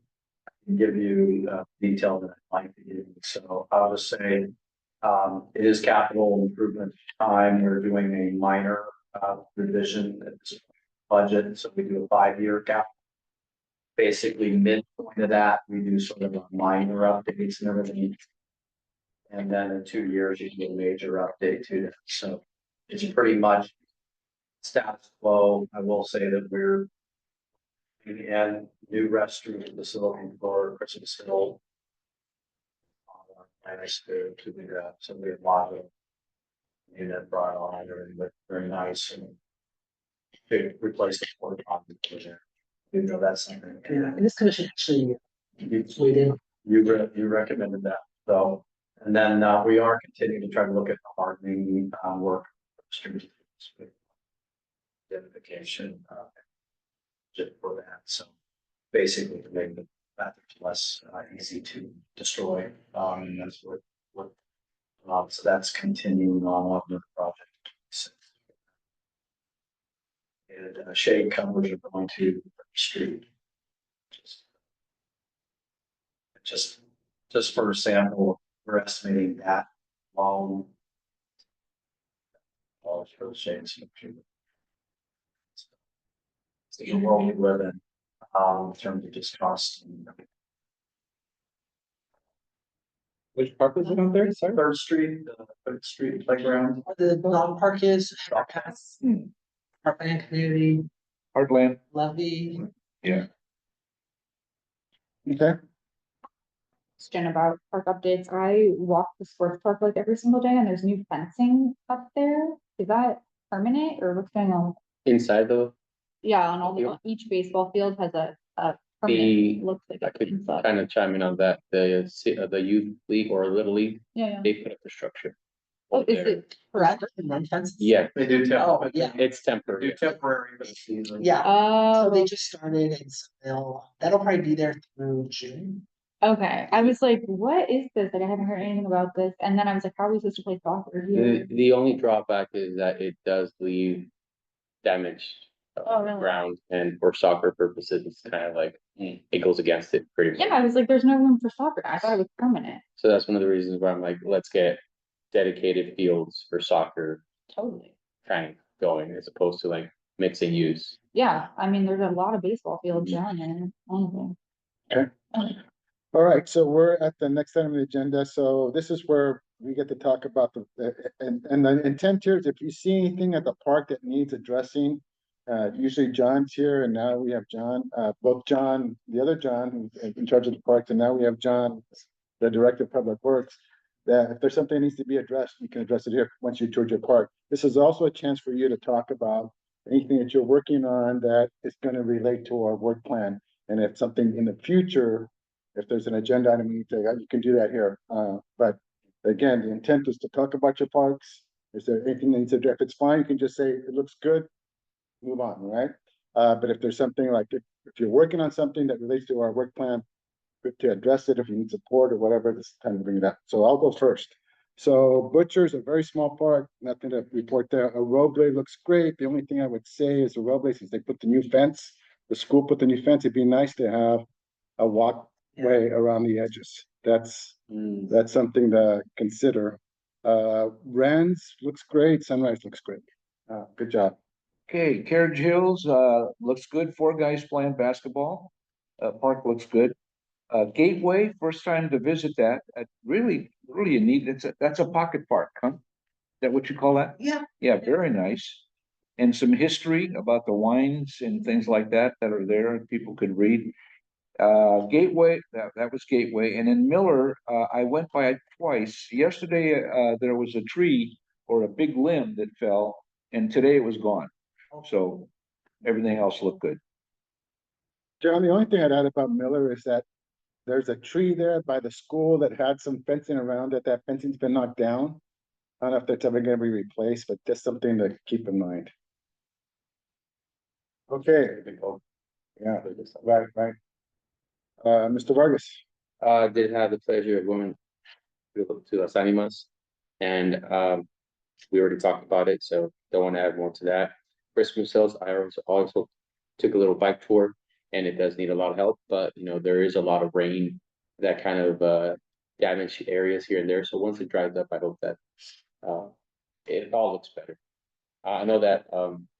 give you, detail that I'd like to give you, so I'll just say, it is capital improvement time, we're doing a minor, revision at this budget, so we do a 5-year cap. Basically, midpoint of that, we do sort of a minor updates and everything. And then in 2 years, you do a major update to that, so it's pretty much status quo. I will say that we're in new restroom facility for Christmas Hill. Nice to do that, so we have a lot of unit brought on, and look very nice, and to replace the porta potty there. You know, that's something. And this commission actually You recommended that, so, and then we are continuing to try to look at hardening work. Identification just for that, so basically to make the bathrooms less easy to destroy, and that's what so that's continuing on the project. And shade covers are going to the street. Just for a sample, we're estimating that long. All for the shades. So the world we live in terms of just cost. Which park was it on there? Sorry. Third Street playground. Where the dog park is, Heartland Community, Heartland, Lovey. yeah. Okay, Question about park updates. I walk the sports park like every single day and there's new fencing up there. Is that permanent or what's going on? Inside though, Yeah, on all Field? each baseball field has a The- permanent, looks like I it's could inside. kind of chime in on that, the youth league or little league, Yeah. they put up the structure. Oh, over is there. it forever? And then fences. Yeah, They do Oh, yeah. it's They temporary. do temporary for the season. Yeah, so Oh, they just started, and so that'll probably be there through June. okay. I was like, what is this? Like, I haven't heard anything about this. And then I was like, how are we supposed to play soccer The, here? the only drawback is that it does leave damaged Oh, really? ground, and for soccer purposes, it's kind of like, it goes against it pretty much. Yeah, I was like, there's no room for soccer. I thought it was permanent. So that's one of the reasons why I'm like, let's get dedicated fields for soccer Totally. kind of going, as opposed to like mixing use. Yeah, I mean, there's a lot of baseball fields down there, honestly. All right, so we're at the next item on the agenda. So this is where we get to talk about and the intent here is if you see anything at the park that needs addressing, usually John's here and now we have John, both John, the other John who's in charge of the parks, and now we have John, the Director of Public Works, that if there's something that needs to be addressed, you can address it here once you tour your park. This is also a chance for you to talk about anything that you're working on that is going to relate to our work plan. And if something in the future, if there's an agenda item, you can do that here. But again, the intent is to talk about your parks. Is there anything that needs to address? If it's fine, you can just say, it looks good, move on, right? But if there's something like, if you're working on something that relates to our work plan, to address it, if you need support or whatever, this is time to bring it up. So I'll go first. So Butcher's a very small park, nothing to report there. A Roble looks great. The only thing I would say is the Roble, since they put the new fence, the school put the new fence, it'd be nice to have a walkway around the edges. That's something to consider. Rens looks great. Sunrise looks great. Good job. Okay, Carriage Hills, looks good. 4 guys playing basketball. Park looks good. Gateway, first time to visit that. Really neat. That's a pocket park, huh? Is that what you call that? Yeah. Yeah, very nice. And some history about the wines and things like that are there and people could read. Gateway, that was Gateway. And in Miller, I went by it twice. Yesterday, there was a tree or a big limb that fell, and today it was gone. So everything else looked good. John, the only thing I'd add about Miller is that there's a tree there by the school that had some fencing around it. That fencing's been knocked down. I don't know if that's ever gonna be replaced, but just something to keep in mind. Okay. Yeah, right. Mr. Vargas. Did have the pleasure of going to Las Animas, and we already talked about it, so don't want to add more to that. Christmas sales, I also took a little bike tour, and it does need a lot of help, but you know, there is a lot of rain that kind of damaged areas here and there. So once it dries up, I hope that it all looks better. I know that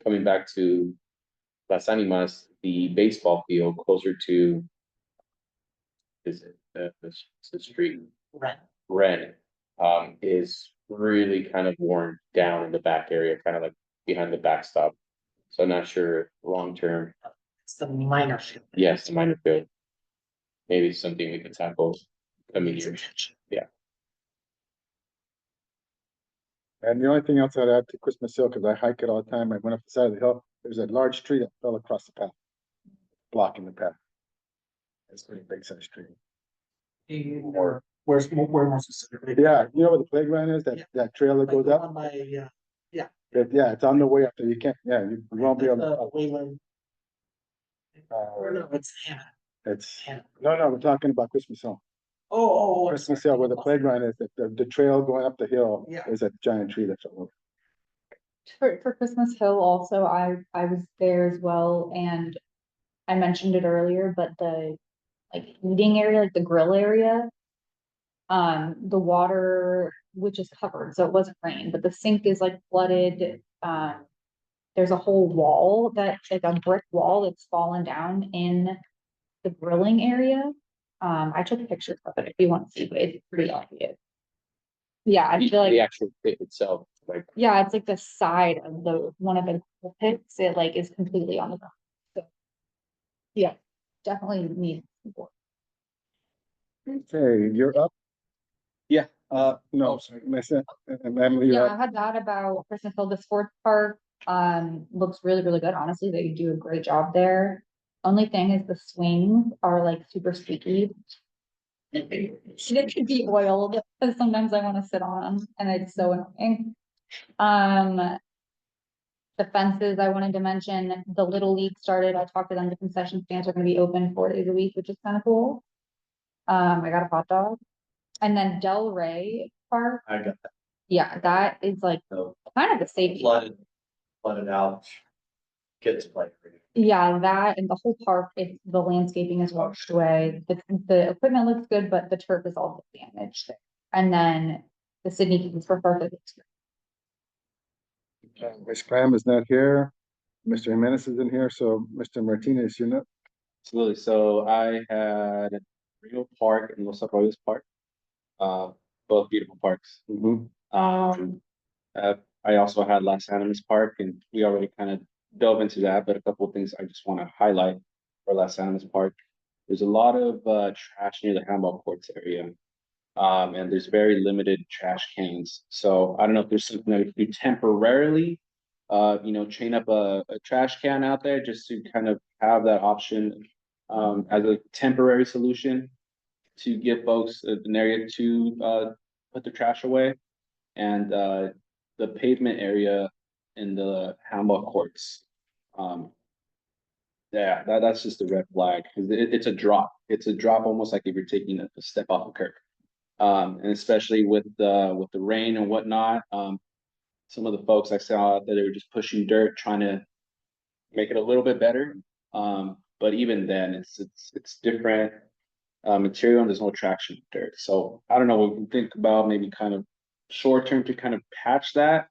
coming back to Las Animas, the baseball field closer to the street Right. Red is really kind of worn down in the back area, kind of like behind the backstop. So I'm not sure long term. It's the minor field. Yes, the minor field. Maybe something we can tackle coming Needs years. attention. And the only thing else I'd add to Christmas Hill, because I hike it all the time, I went up the side of the hill, there's a large tree that fell across the path, blocking the path. It's a pretty big sized tree. Where's more specifically? Yeah, you know where the playground is, Yeah. that trail that Like goes the up? one by, Yeah, it's on the way up there. You can't, you won't be able to. Wayland, or no, it's Hannah. It's, Hannah. no, we're talking about Christmas Hill. Oh. Christmas Hill, where the playground is, the trail going up the hill, Yeah. is a giant tree that's over. For Christmas Hill also, I was there as well, and I mentioned it earlier, but the like eating area, like the grill area, the water, which is covered, so it wasn't rain, but the sink is like flooded. There's a whole wall that's like a brick wall that's fallen down in the grilling area. I took pictures of it if you want to see, but it's pretty obvious. Yeah, I feel like. The actual pit itself, like Yeah, it's like the side of one of the pits, it like is completely on the ground. So, yeah, definitely needs support. Okay, you're up. Yeah, No, Emily, you're Yeah, up. I had that about Christmas Hill, the sports park, looks really, really good. Honestly, they do a great job there. Only thing is the swings are like super squeaky. They could be oiled, because sometimes I want to sit on them and it's so annoying. The fences, I wanted to mention, the Little League started, I talked to them, the concession stands are gonna be open 4 days a week, which is kind of cool. I got a hot dog. And then Del Rey Park, I got yeah, that is like So kind of a safety. flooded out. Kids play. Yeah, that and the whole park, the landscaping is washed away. The equipment looks good, but the turf is also damaged. And then the Sydney Kings for Perfect. Miss Graham is not here. Mr. Jimenez is in here, so Mr. Martinez, you're not, Absolutely. So I had Rio Park and Los Arroyos Park. Both beautiful parks. Um, I also had Las Animas Park, and we already kind of dove into that, but a couple of things I just want to highlight for Las Animas Park. There's a lot of trash near the handball courts area. And there's very limited trash cans. So I don't know if there's something that we could do temporarily, chain up a trash can out there just to kind of have that option as a temporary solution to give folks an area to put their trash away. And the pavement area in the handball courts. Yeah, that's just a red flag because it's a drop. It's a drop almost like if you're taking a step off a curb. And especially with the rain and whatnot, some of the folks I saw out there, they were just pushing dirt, trying to make it a little bit better. But even then, it's different material and there's no traction with dirt. So I don't know. We can think about maybe kind of short term to kind of patch that.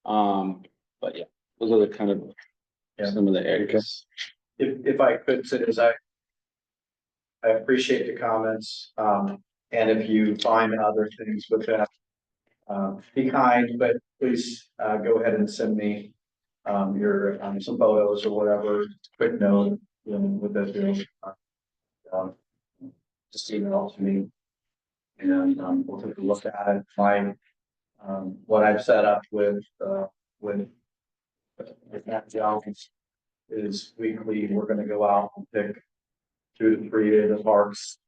But yeah, those are the kind of some of the areas. If I could, as I appreciate the comments, and if you find other things with that, be kind, but please, go ahead and send me, your, some photos or whatever, quick note, with that, just email to me. And, we'll take a look at it, what I've set up with Matt Jones is weekly, we're gonna go out and pick 2 to 3 of the parks.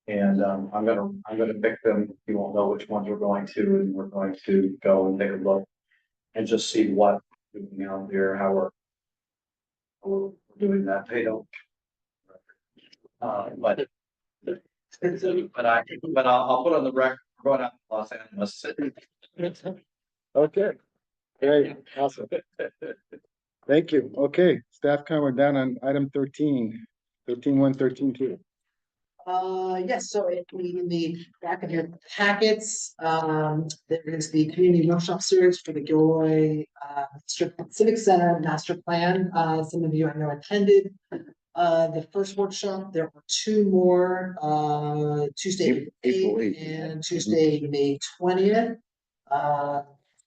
And I'm gonna pick them. You won't know which ones we're going to, and we're going to go and take a look and just see what we're doing out there, how we're doing that. They don't. But I'll put on the record, we're going out to Los Angeles. okay. Great, awesome. Thank you. Okay, staff comment, we're down on item 13.1, 13.2. Yes, so in the back of your packets, there is the community workshop series for the Gilroy Civic Center Master Plan. Some of you I know attended the first workshop. There were 2 more, Tuesday, April 8th 8th. and Tuesday, May 20th.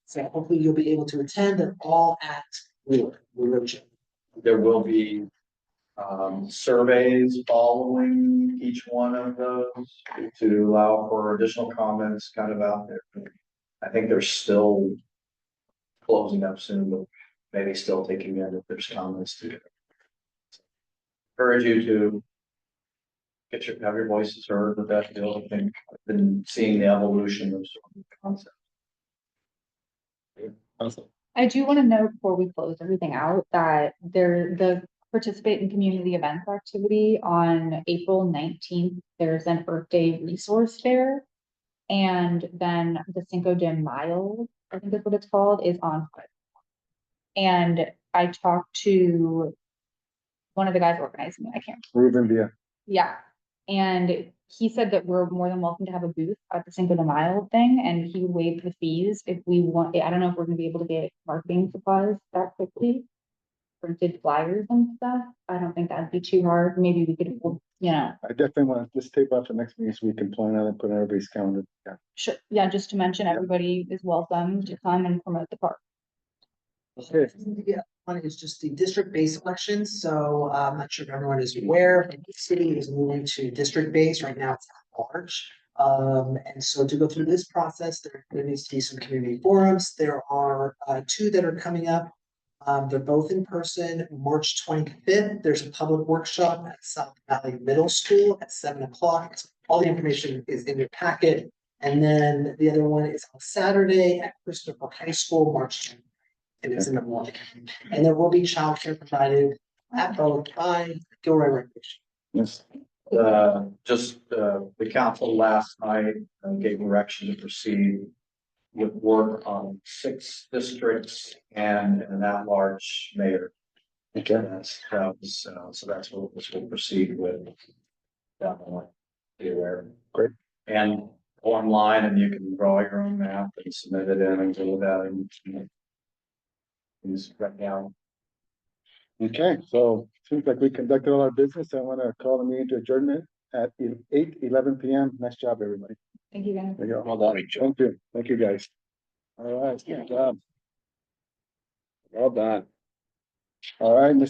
So hopefully you'll be able to attend. They're all at Wheeler. There will be surveys following each one of those to allow for additional comments kind of out there. I think they're still closing up soon, but maybe still taking in if there's comments to encourage you to have your voices heard with that deal. I think I've been seeing the evolution of sort of the concept. Awesome. I do want to note before we close everything out that the participate in community events activity on April 19th, there's an Earth Day resource fair. And then the Cinco de Mayo, I think that's what it's called, is on foot. And I talked to one of the guys organizing it, I can't Ruben Villa. Yeah, and he said that we're more than welcome to have a booth at the Cinco de Mayo thing, and he waived the fees if we want. I don't know if we're gonna be able to get marketing supplies that quickly, printed flyers and stuff. I don't think that'd be too hard. Maybe we could, I definitely want this tape out for next meeting so we can plan out and put on everybody's calendar. Yeah. sure, yeah, just to mention everybody is welcome to come and promote the park. Okay. Yeah, one is just the district-based elections, so I'm not sure if everyone is aware, but the city is moving to district-based, right now it's March. And so to go through this process, there needs to be some community forums. There are 2 that are coming up. They're both in person, March 25th. There's a public workshop at South Valley Middle School at 7 o'clock. All the information is in your packet. And then the other one is on Saturday at Christopher High School, March 10th. And it's in the morning. And there will be childcare provided at both by Gilroy Recreation. Yes. The council last night gave direction to proceed with work on 6 districts and an at-large mayor. Okay. So that's what we'll proceed with. Down the line. Be aware. Great. And online, and you can draw your own map and submit it in and do that. And is right now. Okay, so seems like we conducted all our business. I want to call the meeting to adjournment at 8:11 PM. Nice job, everybody. Thank you, guys. There you go. Well done. Thank you. Thank you, guys. All right, good job. Well done. All right, Mr.